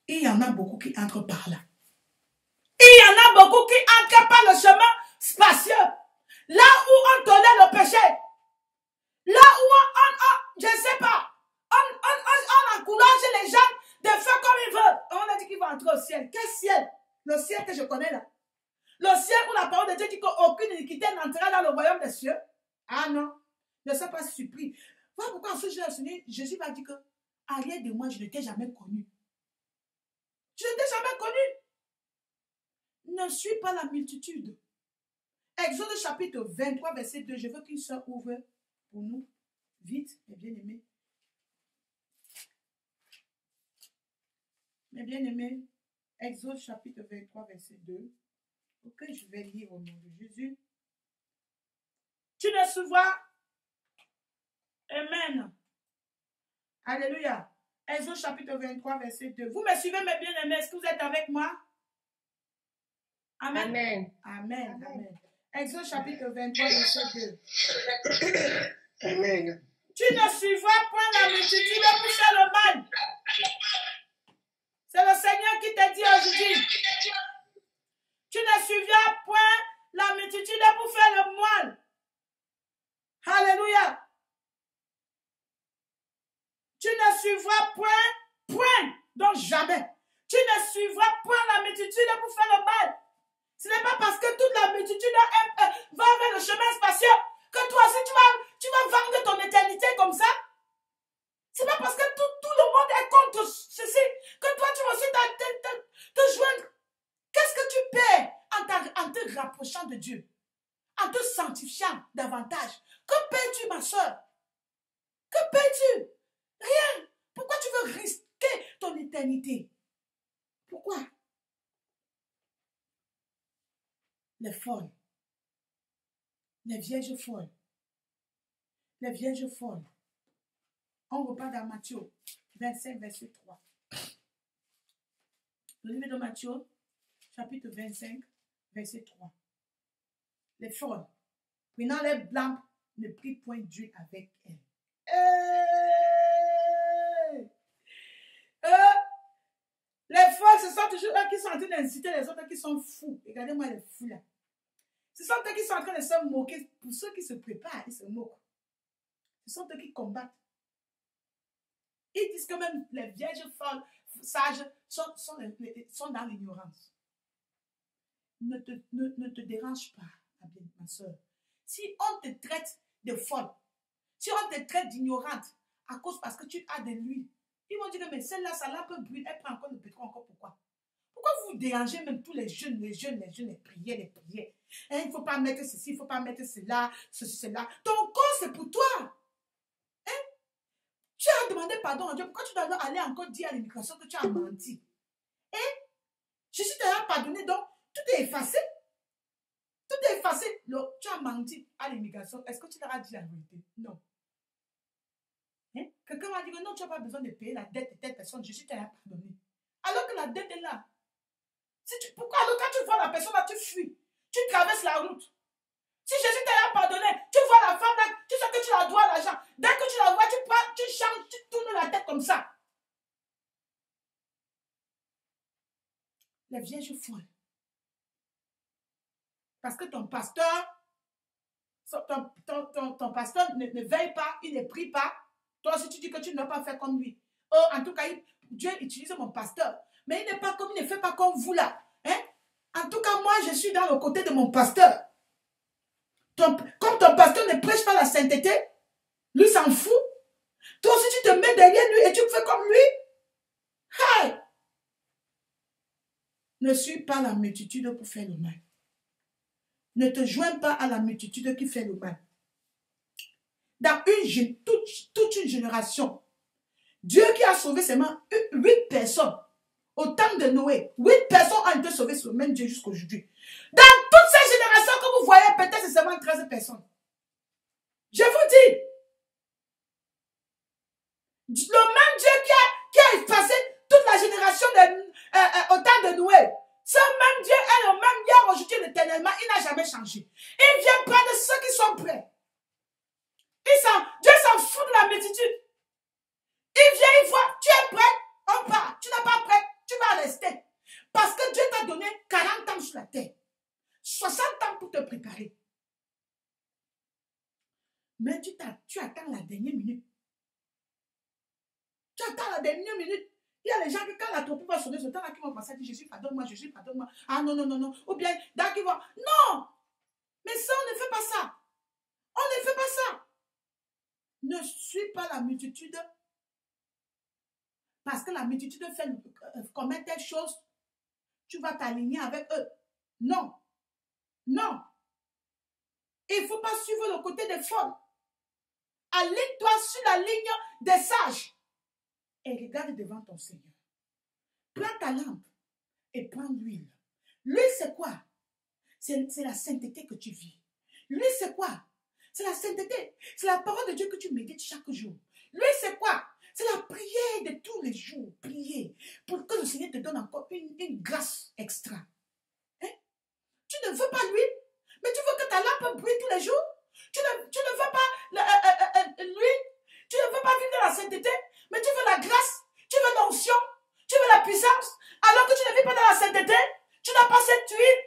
Il y en a beaucoup qui entrent par là. Il y en a beaucoup qui entrent par le chemin spacieux. Là où on tolère le péché. Là où je ne sais pas, on encourage les gens de faire comme ils veulent. On a dit qu'ils vont entrer au ciel. Quel ciel? Le ciel que je connais là. Le ciel où la parole de Dieu dit qu'aucune iniquité n'entrera dans le royaume des cieux. Ah non, ne sois pas surpris. Voilà pourquoi en ce jour, Jésus m'a dit que arrière de moi, je ne t'ai jamais connu. Je ne t'ai jamais connu. Ne suis pas la multitude. Exode chapitre 23, verset 2. Je veux qu'une soeur ouvre pour nous. Vite, mes bien-aimés. Mes bien-aimés, Exode chapitre 23, verset 2. Ok, je vais lire au nom de Jésus. Tu ne souviens. Amen. Alléluia. Exode chapitre 23, verset 2. Vous me suivez, mes bien-aimés? Est-ce que vous êtes avec moi? Amen. Amen. Amen. Amen. Amen. Exode chapitre 23, verset 2. Amen. Tu ne suivras point la multitude pour faire le mal. C'est le Seigneur qui t'a dit aujourd'hui. Tu ne suivras point la multitude pour faire le mal. Alléluia. Tu ne suivras point, donc jamais. Tu ne suivras point la multitude pour faire le mal. Ce n'est pas parce que toute la multitude va vers le chemin spacieux que toi aussi tu vas vendre ton éternité comme ça. Ce n'est pas parce que tout le monde est contre ceci que toi tu vas aussi te joindre. Qu'est-ce que tu perds en te rapprochant de Dieu? En te sanctifiant davantage? Que perds-tu, ma soeur? Que perds-tu? Rien. Pourquoi tu veux risquer ton éternité? Pourquoi? Les folles. Les vierges folles. Les vierges folles. On repart dans Matthieu 25, verset 3. Le livre de Matthieu, chapitre 25, verset 3. Les folles, prenant les blancs, ne prient point Dieu avec elles. Les folles, ce sont toujours eux qui sont en train d'inciter les autres qui sont fous. Regardez-moi les fous là. Ce sont eux qui sont en train de se moquer. Pour ceux qui se préparent, ils se moquent. Ce sont eux qui combattent. Ils disent que même les vierges folles, sages, sont dans l'ignorance. Ne te dérange pas, ma soeur. Si on te traite de folle, si on te traite d'ignorante, parce que tu as de l'huile, ils vont dire que mais celle-là, ça l'a peu brûle, elle prend encore le pétrole, encore pourquoi? Pourquoi vous dérangez même tous les jeunes, les prières? Hein, il ne faut pas mettre ceci, il ne faut pas mettre cela, ceci, cela. Ton corps, c'est pour toi. Hein? Tu as demandé pardon à Dieu. Pourquoi tu dois aller encore dire à l'immigration que tu as menti? Hein? Jésus t'a pardonné, donc tout est effacé. Tout est effacé. Tu as menti à l'immigration. Est-ce que tu leur as dit la vérité? Non. Hein? Quelqu'un m'a dit que non, tu n'as pas besoin de payer la dette de telle personne. Jésus t'a pardonné. Alors que la dette est là. Pourquoi alors quand tu vois la personne là, tu fuis? Tu traverses la route. Si Jésus t'a pardonné, tu vois la femme là, tu sais que tu la dois l'argent. Dès que tu la vois, tu changes, tu tournes la tête comme ça. Les vierges folles. Parce que ton pasteur, ton pasteur ne veille pas, il ne prie pas. Toi aussi tu dis que tu ne dois pas faire comme lui. Oh, en tout cas, Dieu utilise mon pasteur. Mais il n'est pas comme, il ne fait pas comme vous là. Hein? En tout cas, moi, je suis dans le côté de mon pasteur. Comme ton pasteur ne prêche pas la sainteté, lui s'en fout. Toi aussi, tu te mets derrière lui et tu fais comme lui. Hey! Ne suis pas la multitude pour faire le mal. Ne te joins pas à la multitude qui fait le mal. Dans toute une génération, Dieu qui a sauvé seulement 8 personnes au temps de Noé. 8 personnes ont été sauvées sur le même Dieu jusqu'à aujourd'hui. Dans toutes ces générations que vous voyez, peut-être c'est seulement 13 personnes. Je vous dis, le même Dieu qui a effacé toute la génération au temps de Noé, ce même Dieu est le même hier, aujourd'hui, éternellement, il n'a jamais changé. Il vient prendre ceux qui sont prêts. Dieu s'en fout de la multitude. Il vient, il voit, tu es prête, on part. Tu n'es pas prête, tu vas rester. Parce que Dieu t'a donné 40 ans sur la terre. 60 ans pour te préparer. Mais tu attends la dernière minute. Tu attends la dernière minute. Il y a les gens qui, quand la trompette va sonner, ce temps-là, qui vont passer à dire, Jésus, pardonne-moi, Jésus, pardonne-moi. Ah non, non, non, non. Ou bien, dans qui vont, non. Mais ça, on ne fait pas ça. On ne fait pas ça. Ne suis pas la multitude. Parce que la multitude fait commettre telle chose, tu vas t'aligner avec eux. Non. Non. Il ne faut pas suivre le côté des folles. Aligne-toi sur la ligne des sages. Et regarde devant ton Seigneur. Prends ta lampe et prends l'huile. L'huile, c'est quoi? C'est la sainteté que tu vis. L'huile, c'est quoi? C'est la sainteté. C'est la parole de Dieu que tu médites chaque jour. L'huile, c'est quoi? C'est la prière de tous les jours. Prier pour que le Seigneur te donne encore une grâce extra. Hein? Tu ne veux pas l'huile, mais tu veux que ta lampe brille tous les jours. Tu ne veux pas l'huile. Tu ne veux pas vivre dans la sainteté, mais tu veux la grâce. Tu veux l'onction. Tu veux la puissance. Alors que tu ne vis pas dans la sainteté, tu n'as pas cette huile.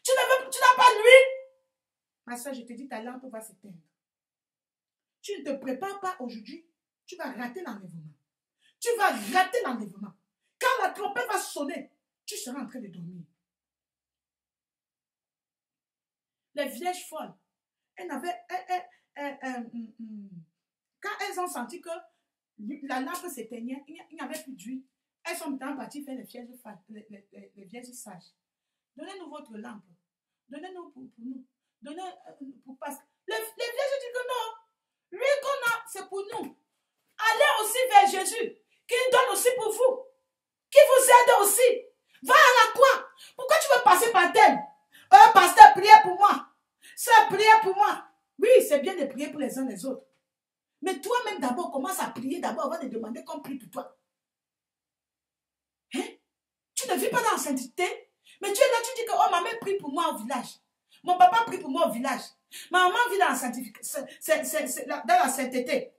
Tu n'as pas l'huile. Ma soeur, je te dis, ta lampe va s'éteindre. Tu ne te prépares pas aujourd'hui, tu vas rater l'enlèvement. Tu vas rater l'enlèvement. Quand la trompette va sonner, tu seras en train de dormir. Les vierges folles, quand elles ont senti que la lampe s'éteignait, il n'y avait plus d'huile, elles sont maintenant parties faire les vierges sages. Donnez-nous votre lampe. Donnez-nous pour nous. Donnez pour passer. Les vierges disent que non. Lui qu'on a, c'est pour nous. Allez aussi vers Jésus, qui donne aussi pour vous, qui vous aide aussi. Va à la croix. Pourquoi tu veux passer par tel? Pasteur, priez pour moi. Sœur, priez pour moi. Oui, c'est bien de prier pour les uns les autres. Mais toi-même d'abord, commence à prier d'abord avant de demander qu'on prie pour toi. Hein? Tu ne vis pas dans la sainteté, mais tu es là, tu dis que oh, ma mère prie pour moi au village. Mon papa prie pour moi au village. Ma maman vit dans la saintification, dans la sainteté.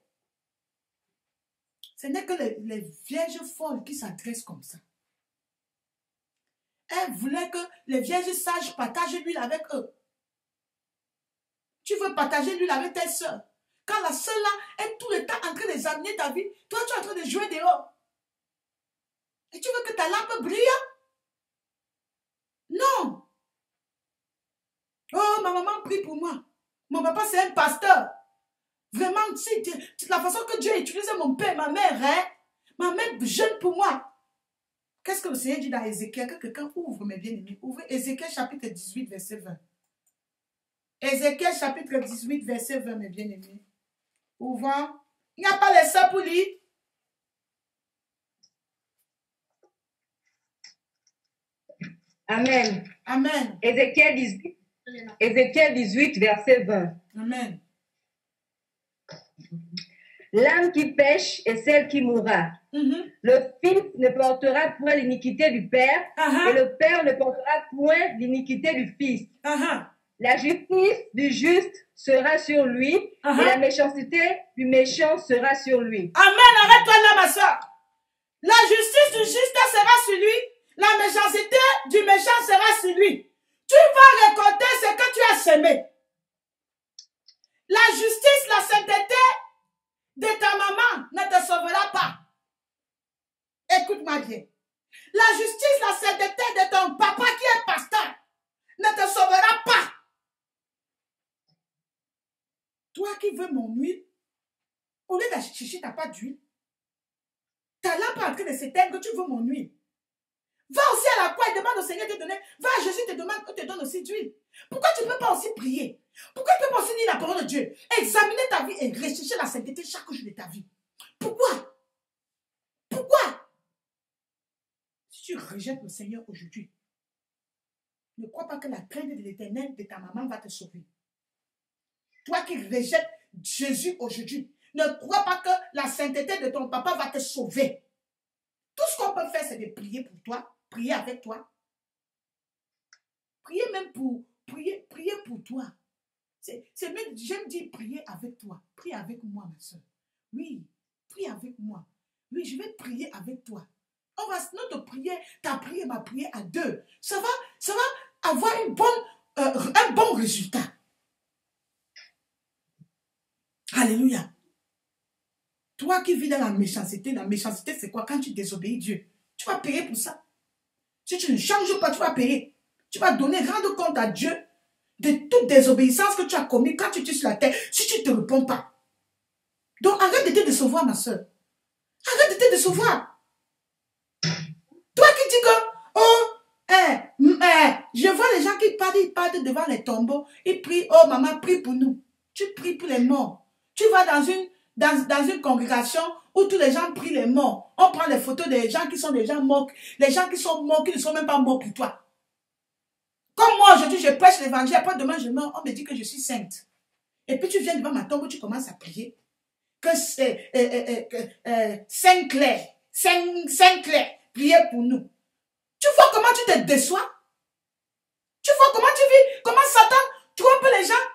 Ce n'est que les vierges folles qui s'adressent comme ça. Elles voulaient que les vierges sages partagent l'huile avec eux. Tu veux partager l'huile avec tes soeurs. Quand la seule là est tout le temps en train d'examiner ta vie, toi tu es en train de jouer dehors. Et tu veux que ta lampe brille? Non. Oh, ma maman prie pour moi. Mon papa c'est un pasteur. Vraiment, si la façon que Dieu utilisait mon père, ma mère, hein? Ma mère jeûne pour moi. Qu'est-ce que le Seigneur dit dans Ézéchiel? Que quelqu'un ouvre, mes bien-aimés. Ouvrez Ézéchiel chapitre 18, verset 20. Ézéchiel chapitre 18, verset 20, mes bien-aimés. Ouvrons. Il n'y a pas les sœurs pour lire. Amen. Amen. Ézéchiel 18, verset 20. Amen. L'âme qui pêche est celle qui mourra. Le fils ne portera point l'iniquité du père, et le père ne portera point l'iniquité du fils. La justice du juste sera sur lui, et la méchanceté du méchant sera sur lui. Amen. Arrête-toi là, ma soeur. La justice du juste sera sur lui, la méchanceté du méchant sera sur lui. Tu vas récolter ce que tu as semé. La justice, la sainteté de ta maman ne te sauvera pas. Écoute-moi bien. La justice, la sainteté de ton papa qui est pasteur ne te sauvera pas. Toi qui veux mon huile, au lieu d'aller chercher ta pâte d'huile, ta lampe est en train de s'éteindre, tu veux mon huile. Va aussi à la croix et demande au Seigneur de te donner. Va à Jésus et te demande qu'il te donne aussi d'huile. Pourquoi tu ne peux pas aussi prier? Pourquoi tu ne peux pas aussi lire la parole de Dieu? Examiner ta vie et rechercher la sainteté chaque jour de ta vie. Pourquoi? Pourquoi? Si tu rejettes le Seigneur aujourd'hui, ne crois pas que la crainte de l'Éternel de ta maman va te sauver. Toi qui rejettes Jésus aujourd'hui, ne crois pas que la sainteté de ton papa va te sauver. Tout ce qu'on peut faire, c'est de prier pour toi, prier avec toi. Prier même pour, prier pour toi. C'est même, j'aime dire prier avec toi. Prie avec moi, ma soeur. Oui, prie avec moi. Oui, je vais prier avec toi. On va, notre prière, ta prière, ma prière à deux. Ça va avoir un bon résultat. Alléluia. Toi qui vis dans la méchanceté c'est quoi? Quand tu désobéis Dieu, tu vas payer pour ça. Si tu ne changes pas, tu vas payer. Tu vas rendre compte à Dieu de toute désobéissance que tu as commise quand tu es sur la terre, si tu ne te réponds pas. Donc arrête de te décevoir, ma soeur. Arrête de te décevoir. Toi qui dis que, je vois les gens qui partent devant les tombeaux, ils prient, oh maman, prie pour nous. Tu pries pour les morts. Tu vas dans une congrégation où tous les gens prient les morts. On prend les photos des gens qui sont déjà morts, les gens qui sont morts, qui ne sont même pas morts pour toi. Comme moi aujourd'hui, je prêche l'évangile, après demain je meurs, on me dit que je suis sainte. Et puis tu viens devant ma tombe où tu commences à prier. Que c'est Saint Clair, priez pour nous. Tu vois comment tu te déçois? Tu vois comment tu vis? Comment Satan trompe les gens?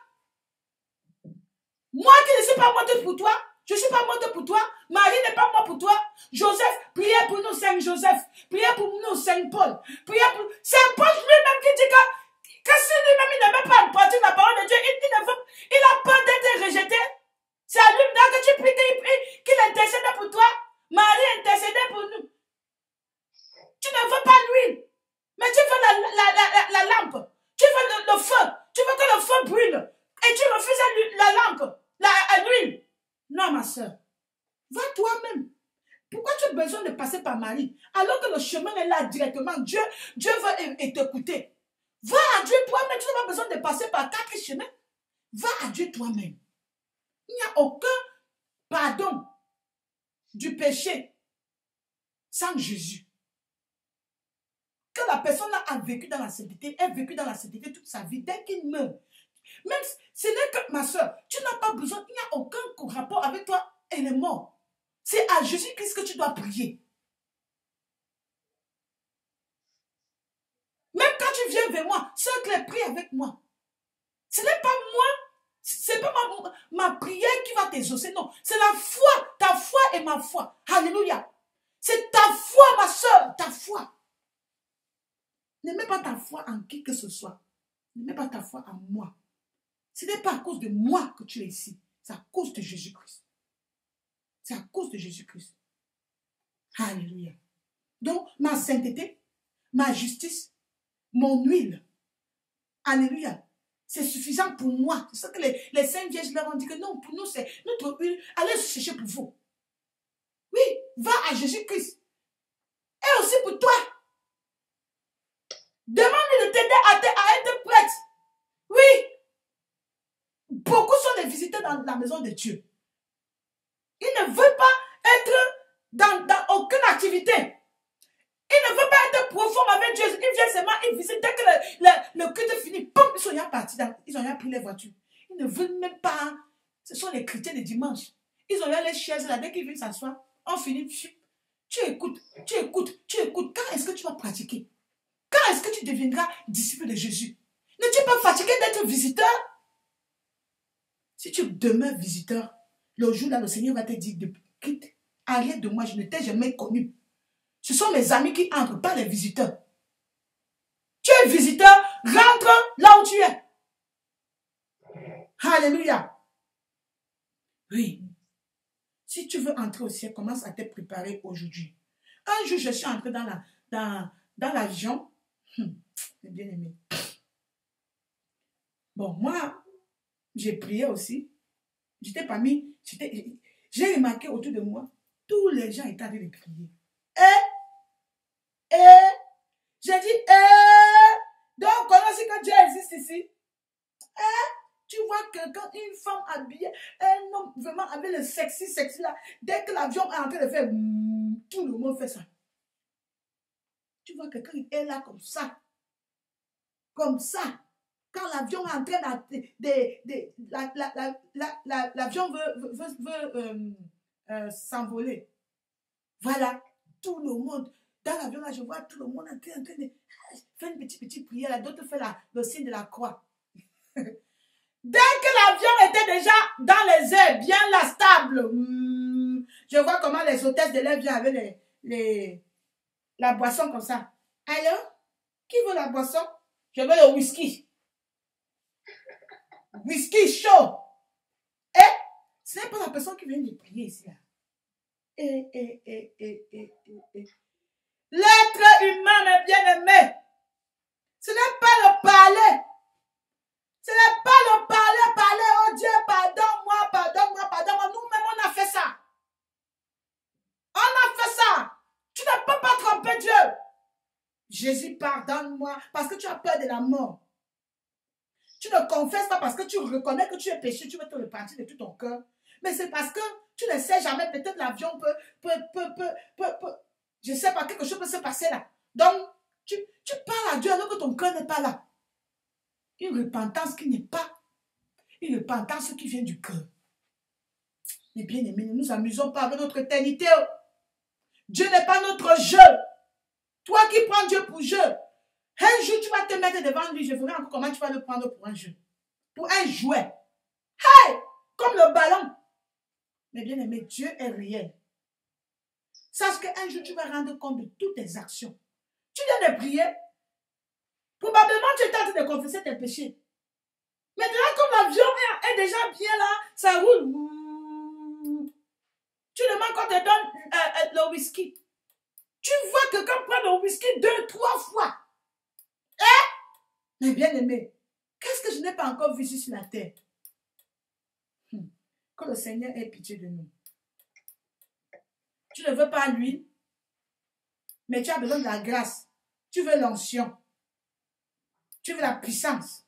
Moi qui ne suis pas morte pour toi, je ne suis pas morte pour toi. Marie n'est pas morte pour toi. Joseph, priez pour nous, Saint Joseph. Priez pour nous, Saint Paul. Priez pour... Saint Paul lui-même qui dit que si lui-même il ne veut pas porter la parole de Dieu, il a peur d'être rejeté. C'est à lui que tu pries qu'il intercède pour toi. Marie intercédait pour nous. Tu ne veux pas l'huile, mais tu veux la lampe. Tu veux le feu. Tu veux que le feu brûle. Et tu refuses la lampe, l'huile. Non, ma soeur. Va toi-même. Pourquoi tu as besoin de passer par Marie? Alors que le chemin est là directement. Dieu veut t'écouter. Va à Dieu toi-même. Tu n'as pas besoin de passer par 4 chemins. Va à Dieu toi-même. Il n'y a aucun pardon du péché sans Jésus. Que la personne a vécu dans la sainteté, elle a vécu dans la sainteté toute sa vie, dès qu'il meurt. Même ce n'est que, ma soeur, tu n'as pas besoin, il n'y a aucun rapport avec toi et les morts. C'est à Jésus-Christ que tu dois prier. Même quand tu viens vers moi, Sœur Claire, prie avec moi. Ce n'est pas moi, c'est pas ma prière qui va t'exaucer, non. C'est la foi, ta foi et ma foi. Alléluia. C'est ta foi, ma soeur, ta foi. Ne mets pas ta foi en qui que ce soit. Ne mets pas ta foi en moi. Ce n'est pas à cause de moi que tu es ici. C'est à cause de Jésus-Christ. C'est à cause de Jésus-Christ. Alléluia. Donc, ma sainteté, ma justice, mon huile, alléluia, c'est suffisant pour moi. C'est ça que les saintes vierges leur ont dit que non, pour nous, c'est notre huile. Allez chercher pour vous. Oui, va à Jésus-Christ. Et aussi pour toi. Demande-lui de t'aider à être prête. Oui. Beaucoup sont des visiteurs dans la maison de Dieu. Ils ne veulent pas être dans aucune activité. Ils ne veulent pas être profonds avec Dieu. Ils viennent seulement, ils visitent. Dès que le culte finit, boum, ils sont déjà partis. Ils ont déjà pris les voitures. Ils ne veulent même pas. Ce sont les chrétiens de dimanche. Ils ont déjà les chaises là. Dès qu'ils viennent s'asseoir, on finit. Tu écoutes. Quand est-ce que tu vas pratiquer? Quand est-ce que tu deviendras disciple de Jésus? N'es-tu pas fatigué d'être visiteur? Si tu demeures visiteur, le jour là, le Seigneur va te dire, quitte, arrête de moi, je ne t'ai jamais connu. Ce sont mes amis qui entrent, pas les visiteurs. Tu es visiteur, rentre là où tu es. Alléluia. Oui. Si tu veux entrer au ciel, commence à te préparer aujourd'hui. Un jour, je suis entrée dans l'avion. J'ai bien aimé. Bon, moi, j'ai prié aussi. J'étais parmi, j'ai remarqué autour de moi, tous les gens étaient en train de prier. J'ai dit, donc on a dit que Dieu existe ici. Tu vois quelqu'un, une femme habillée, un homme vraiment avec le sexy là, dès que l'avion est en train de faire, tout le monde fait ça. Tu vois quelqu'un qui est là comme ça. Comme ça. Quand l'avion est en train l'avion veut s'envoler. Voilà, tout le monde. Dans l'avion, là, je vois tout le monde en train de faire une petite prière. Là, d'autres font le signe de la croix. Dès que l'avion était déjà dans les airs, bien là, stable, Je vois comment les hôtesses de l'air viennent avec la boisson comme ça. Alors, qui veut la boisson? Je veux le whisky. Whisky chaud. Et ce n'est pas la personne qui vient de prier ici. Là. L'être humain, mes bien-aimés, ce n'est pas le parler. Ce n'est pas le parler, oh Dieu, pardonne-moi, pardonne-moi, pardonne-moi. Nous-mêmes, on a fait ça. On a fait ça. Tu ne peux pas tromper Dieu. Jésus, pardonne-moi parce que tu as peur de la mort. Tu ne confesses pas parce que tu reconnais que tu es péché, tu veux te repentir de tout ton cœur. Mais c'est parce que tu ne sais jamais, peut-être l'avion peut, je ne sais pas, quelque chose peut se passer là. Donc, tu parles à Dieu alors que ton cœur n'est pas là. Une repentance qui n'est pas, une repentance qui vient du cœur. Les bien-aimés, ne nous amusons pas avec notre éternité. Dieu n'est pas notre jeu. Toi qui prends Dieu pour jeu, un jour tu vas te mettre devant lui, je verrai encore comment tu vas le prendre pour un jeu. Pour un jouet. Hey! Comme le ballon. Mais bien aimé, Dieu est réel. Sache qu'un jour tu vas rendre compte de toutes tes actions. Tu viens de prier. Probablement tu es en train de confesser tes péchés. Maintenant comme l'avion est déjà bien là, ça roule. Tu demandes qu'on te donne le whisky. Tu vois quelqu'un prendre le whisky 2, 3 fois. Mais bien aimé, qu'est-ce que je n'ai pas encore vu sur la terre? Que le Seigneur ait pitié de nous. Tu ne veux pas l'huile, mais tu as besoin de la grâce. Tu veux l'onction. Tu veux la puissance.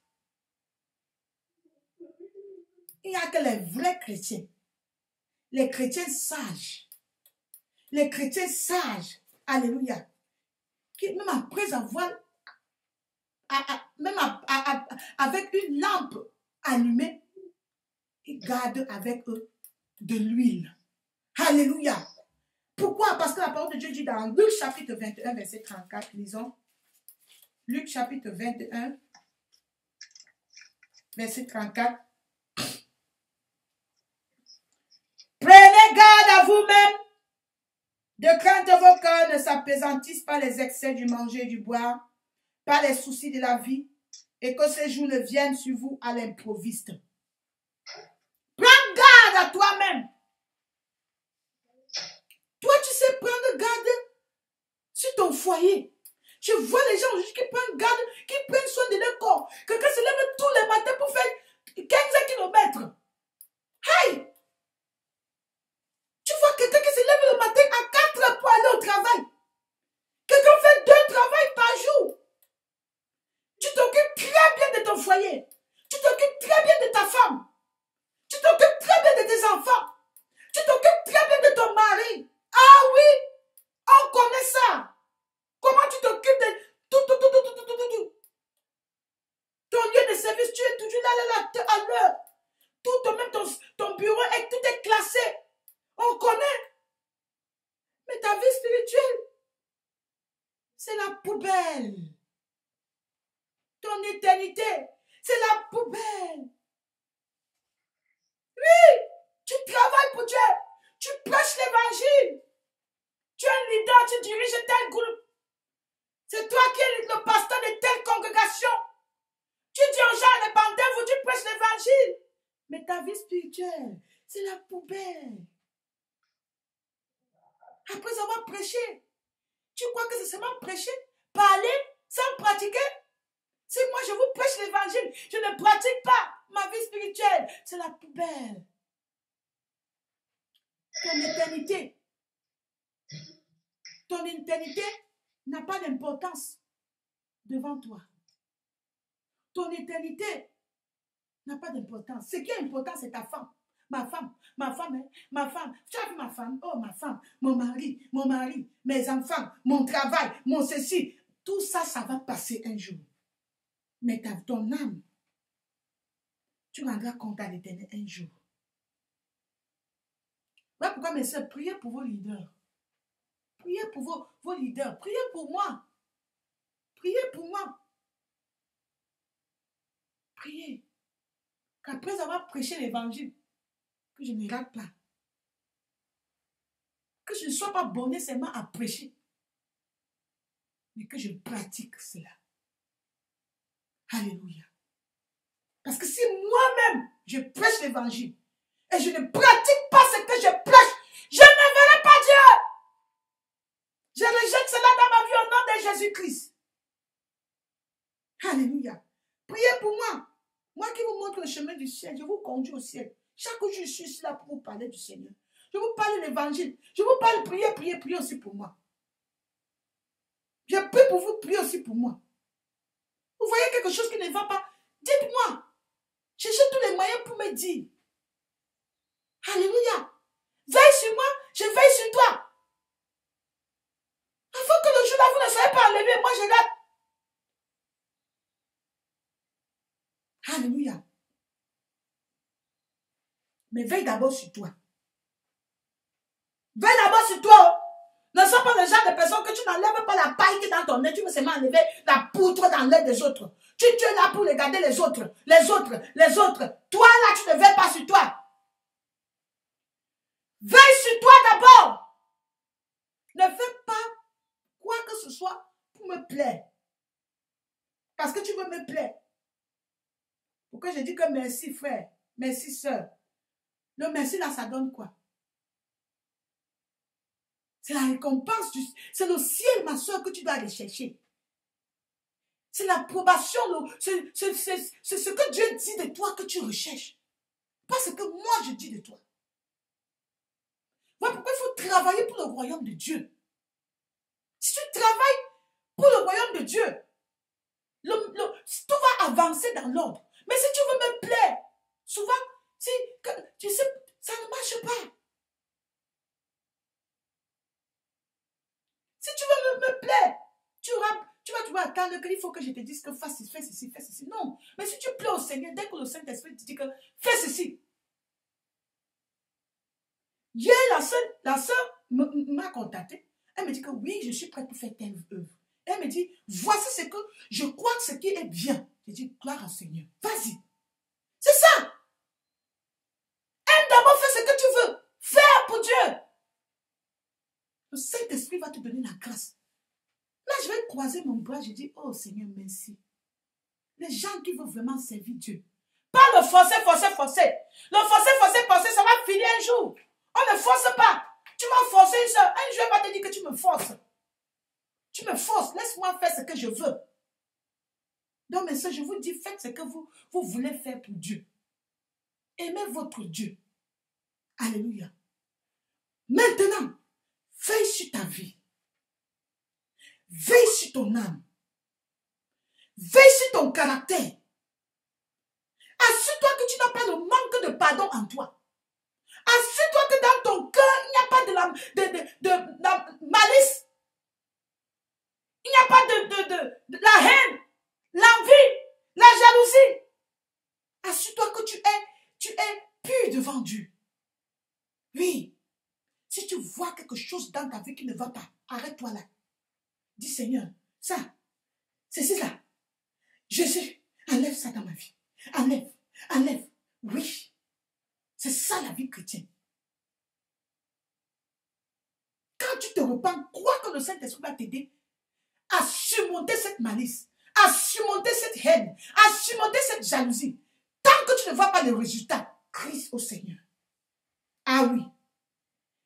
Il n'y a que les vrais chrétiens. Les chrétiens sages. Les chrétiens sages. Alléluia. Qui, même après avoir, avec une lampe allumée, ils gardent avec eux de l'huile. Alléluia. Pourquoi? Parce que la parole de Dieu dit dans Luc chapitre 21, verset 34, lisons. Luc chapitre 21, verset 34. Prenez garde à vous-même, de crainte que vos cœurs ne s'appesantissent par les excès du manger et du boire, par les soucis de la vie, et que ces jours ne viennent sur vous à l'improviste. Prends garde à toi-même. Toi, tu sais prendre garde sur ton foyer. Je vois les gens qui prennent garde, qui prennent soin de leur corps. Quelqu'un se lève tous les matins pour faire 15 kilomètres. Hey! Tu vois quelqu'un qui se lève le matin à 4 heures pour aller au travail. Quelqu'un fait 2 travails par jour. Tu t'occupes très bien de ton foyer. Tu t'occupes très bien de ta femme. Tu t'occupes très bien de tes enfants. Tu t'occupes très bien de ton mari. Ah oui, on connaît ça. Comment tu t'occupes de tout. Ton lieu de service, tu es toujours là, à l'heure. Même ton bureau, tout est classé. On connaît. Mais ta vie spirituelle, c'est la poubelle. Ton éternité, c'est la poubelle. Oui, tu travailles pour Dieu. Tu prêches l'évangile. Tu es un leader, tu diriges tel groupe. C'est toi qui es le pasteur de telle congrégation. Tu dis aux gens, répandez-vous, tu prêches l'évangile. Mais ta vie spirituelle, c'est la poubelle. Après avoir prêché, tu crois que c'est seulement prêcher, parler, sans pratiquer? Si moi je vous prêche l'évangile, je ne pratique pas ma vie spirituelle, c'est la poubelle. Ton éternité n'a pas d'importance devant toi. Ton éternité n'a pas d'importance. Ce qui est important, c'est ta femme. Ma femme. Tu as vu ma femme? Oh, ma femme, mon mari, mes enfants, mon travail, mon ceci. Tout ça, ça va passer un jour. Mais ton âme, tu rendras compte à l'Éternel un jour. Voilà pourquoi, mes soeurs, priez pour vos leaders. Priez pour vos leaders. Priez pour moi. Priez pour moi. Priez. Qu'après avoir prêché l'évangile, que je ne rate pas. Que je ne sois pas borné seulement à prêcher, mais que je pratique cela. Alléluia. Parce que si moi-même, je prêche l'évangile et je ne pratique pas ce que je prêche, je ne verrai pas Dieu. Je rejette cela dans ma vie au nom de Jésus-Christ. Alléluia. Priez pour moi. Moi qui vous montre le chemin du ciel, je vous conduis au ciel. Chaque jour, je suis là pour vous parler du Seigneur. Je vous parle de l'évangile. Je vous parle, priez aussi pour moi. Je prie pour vous, priez aussi pour moi. Vous voyez quelque chose qui ne va pas, dites-moi. Cherchez tous les moyens pour me dire. Alléluia. Veille sur moi, je veille sur toi. Afin que le jour là, vous ne soyez pas enlevé, moi je garde. Alléluia. Mais veille d'abord sur toi. Veille d'abord sur toi. Ne sois pas le genre de personne que tu n'enlèves pas la paille qui est dans ton nez. Tu veux seulement enlever la poutre dans l'œil des autres. Tu es là pour regarder les autres. Les autres. Toi là, tu ne veilles pas sur toi. Veille sur toi d'abord. Ne fais pas quoi que ce soit pour me plaire. Parce que tu veux me plaire. Pourquoi je dis que merci frère, merci soeur. Le merci là, ça donne quoi? C'est la récompense, c'est le ciel, ma soeur, que tu dois aller chercher. C'est l'approbation, c'est ce que Dieu dit de toi que tu recherches. Pas ce que moi je dis de toi. Voilà pourquoi il faut travailler pour le royaume de Dieu. Si tu travailles pour le royaume de Dieu, tout va avancer dans l'ordre. Mais si tu veux me plaire, souvent, tu sais, ça ne marche pas. Si tu veux me plaire, tu vas attendre qu'il faut que je te dise que fais ceci, fais ceci. Non. Mais si tu plais au Seigneur, dès que le Saint-Esprit te dit que fais ceci. Hier, la soeur m'a contacté. Elle me dit que oui, je suis prête pour faire telle œuvre. Elle me dit, voici ce que je crois que ce qui est bien. Je dis, gloire au Seigneur. Vas-y. C'est ça. Aime d'abord faire ce que tu veux. Faire pour Dieu. Le Saint-Esprit va te donner la grâce. Là, je vais croiser mon bras. Je dis, oh Seigneur, merci. Les gens qui veulent vraiment servir Dieu. Pas le forcer. Le forcer, ça va finir un jour. On ne force pas. Tu vas forcer une soeur. Un jour, elle va te dire que tu me forces. Tu me forces. Laisse-moi faire ce que je veux. Donc, mes soeurs, je vous dis, faites ce que vous voulez faire pour Dieu. Aimez votre Dieu. Alléluia. Maintenant, veille sur ta vie. Veille sur ton âme. Veille sur ton caractère. Assure-toi que tu n'as pas le manque de pardon en toi. Assure-toi que dans ton cœur, il n'y a pas de la malice. Il n'y a pas de la haine, l'envie, la jalousie. Assure-toi que tu es pur devant Dieu. Oui. Si tu vois quelque chose dans ta vie qui ne va pas, arrête-toi là. Dis Seigneur, ça, c'est ça. Jésus, enlève ça dans ma vie. Enlève. Oui. C'est ça la vie chrétienne. Quand tu te repens, crois que le Saint-Esprit va t'aider à surmonter cette malice, à surmonter cette haine, à surmonter cette jalousie. Tant que tu ne vois pas le résultat, crie au Seigneur. Ah oui.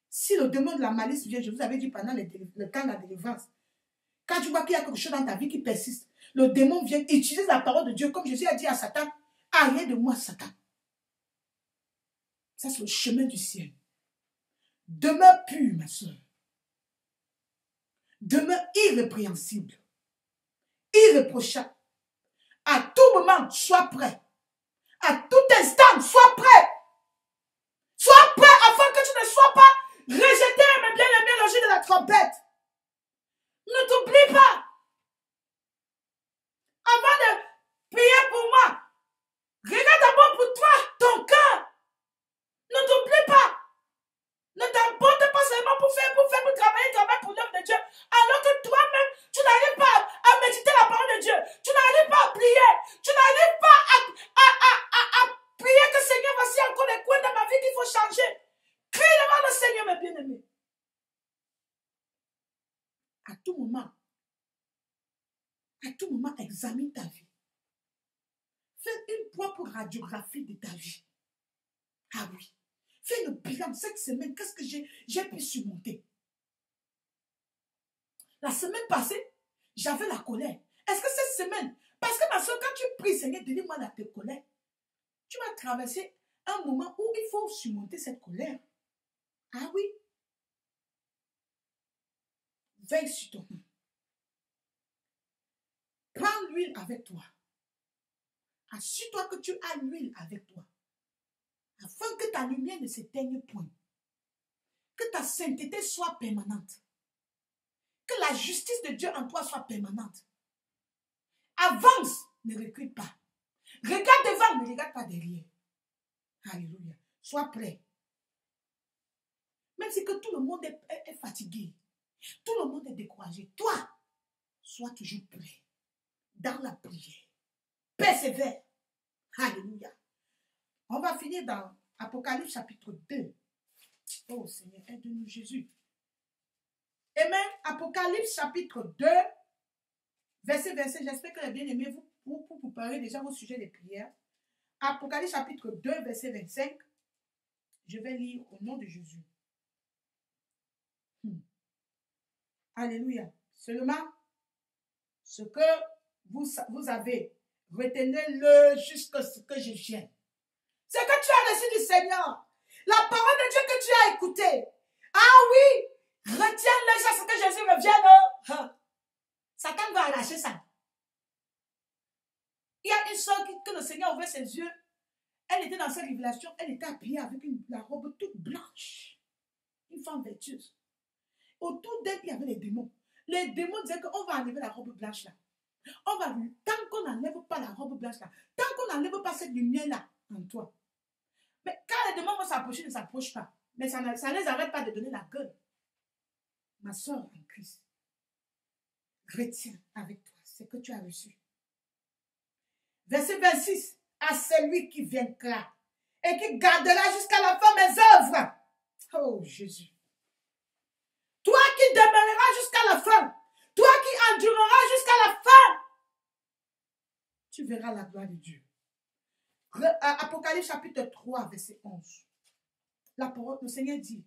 Si le démon de la malice vient, je vous avais dit pendant le temps de la délivrance, quand tu vois qu'il y a quelque chose dans ta vie qui persiste, le démon vient utiliser la parole de Dieu, comme Jésus a dit à Satan, arrête de moi, Satan. Ça, c'est le chemin du ciel. Demeure pure, ma soeur. Demeure irrépréhensible, irréprochable. À tout moment, sois prêt. À tout instant, sois prêt. Sois prêt afin que tu ne sois pas rejeté, mais bien aimé, le jour de la trompette. Ne t'oublie pas. Avant de prier pour moi, regarde d'abord pour toi, ton cœur. Ne t'oublie pas. Ne t'emporte pas seulement pour travailler pour l'œuvre de Dieu, alors que toi-même, tu n'arrives pas à méditer la parole de Dieu. Tu n'arrives pas à prier. Tu n'arrives pas à prier que Seigneur, voici encore les coins de ma vie qu'il faut changer. Crie devant le Seigneur, mes bien-aimés. examine ta vie. Fais une propre radiographie de ta vie. Ah oui. Fais le bilan cette semaine. Qu'est-ce que j'ai pu surmonter? La semaine passée, j'avais la colère. Est-ce que cette semaine, parce que ma soeur, quand tu pries, Seigneur, délivre-moi de ta colère, tu vas traverser un moment où il faut surmonter cette colère. Ah oui. Veille sur ton nom. Prends l'huile avec toi. Assure-toi que tu as l'huile avec toi. Afin que ta lumière ne s'éteigne point. Que ta sainteté soit permanente. Que la justice de Dieu en toi soit permanente. Avance, ne recule pas. Regarde devant, ne regarde pas derrière. Alléluia. Sois prêt. Même si que tout le monde est fatigué, tout le monde est découragé, toi, sois toujours prêt. Dans la prière. Persévère. Alléluia. On va finir dans Apocalypse chapitre 2. Oh Seigneur, aide-nous Jésus. Amen. Apocalypse chapitre 2, verset. J'espère que les bien-aimés, vous préparez déjà vos sujets de prière. Apocalypse chapitre 2, verset 25. Je vais lire au nom de Jésus. Alléluia. Seulement, ce que vous avez, retenez-le jusqu'à ce que je vienne. C'est que tu as reçu du Seigneur. La parole de Dieu que tu as écoutée. Ah oui, retiens-le jusqu'à ce que Jésus revienne. Satan va arracher ça. Il y a une soeur que le Seigneur a ouvert ses yeux. Elle était dans sa révélation. Elle était habillée avec la robe toute blanche. Une femme vertueuse. Autour d'elle, il y avait les démons. Les démons disaient qu'on va enlever la robe blanche là. Tant qu'on n'enlève pas la robe blanche là, tant qu'on n'enlève pas cette lumière là en toi. Mais quand les démons vont s'approcher, ils ne s'approchent pas. Mais ça ne les arrête pas de donner la gueule. Ma soeur en Christ, retiens avec toi ce que tu as reçu. Verset 26. À celui qui vaincra et qui gardera jusqu'à la fin mes œuvres. Oh Jésus. Toi qui demeureras jusqu'à la fin. Toi qui endureras jusqu'à la fin. Tu verras la gloire de Dieu. Apocalypse chapitre 3, verset 11. La parole du Seigneur dit,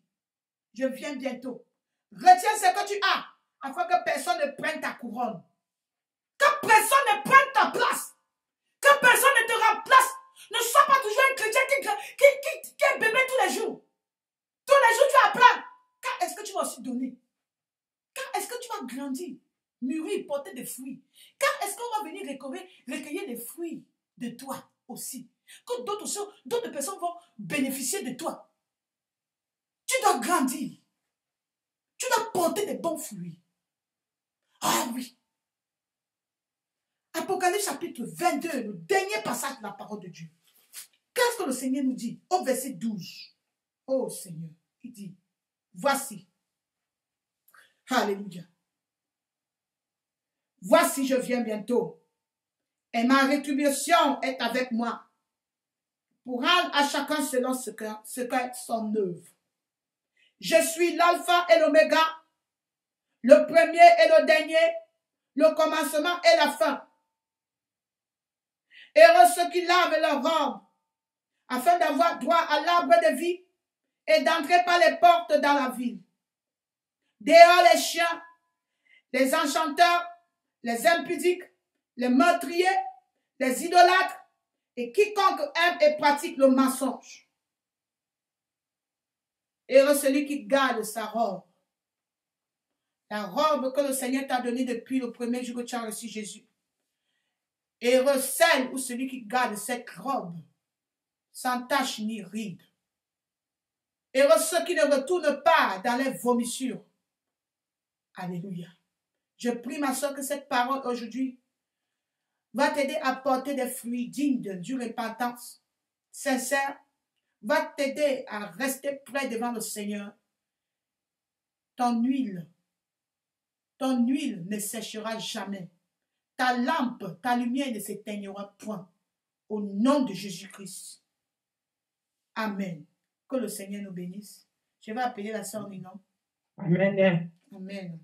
je viens bientôt. Retiens ce que tu as, afin que personne ne prenne ta couronne. Que personne ne prenne ta place. Que personne ne te remplace. Ne sois pas toujours un chrétien qui est bébé tous les jours. Tous les jours tu apprends. Quand est-ce que tu vas aussi donner? Quand est-ce que tu vas grandir, mûrir, porter des fruits? Quand est-ce qu'on va venir recueillir des fruits de toi aussi? Que d'autres personnes vont bénéficier de toi. Tu dois grandir. Tu dois porter des bons fruits. Ah oui. Apocalypse chapitre 22, le dernier passage de la parole de Dieu. Qu'est-ce que le Seigneur nous dit au verset 12? Oh Seigneur, il dit, voici. Alléluia. Voici, je viens bientôt. Et ma rétribution est avec moi. Pour rendre à chacun selon ce qu'est son œuvre. Je suis l'alpha et l'oméga, le premier et le dernier, le commencement et la fin. Heureux ceux qui lavent leurs robes, afin d'avoir droit à l'arbre de vie et d'entrer par les portes dans la ville. Dehors les chiens, les enchanteurs, les impudiques, les meurtriers, les idolâtres et quiconque aime et pratique le mensonge. Heureux celui qui garde sa robe. La robe que le Seigneur t'a donnée depuis le premier jour que tu as reçu Jésus. Heureux celle ou celui qui garde cette robe sans tache ni ride. Heureux ceux qui ne retournent pas dans les vomissures. Alléluia. Je prie ma soeur que cette parole aujourd'hui va t'aider à porter des fruits dignes d'une repentance sincère, va t'aider à rester près devant le Seigneur. Ton huile ne séchera jamais. Ta lampe, ta lumière ne s'éteignera point. Au nom de Jésus-Christ. Amen. Que le Seigneur nous bénisse. Je vais appeler la sœur Ninon. Amen. Amen.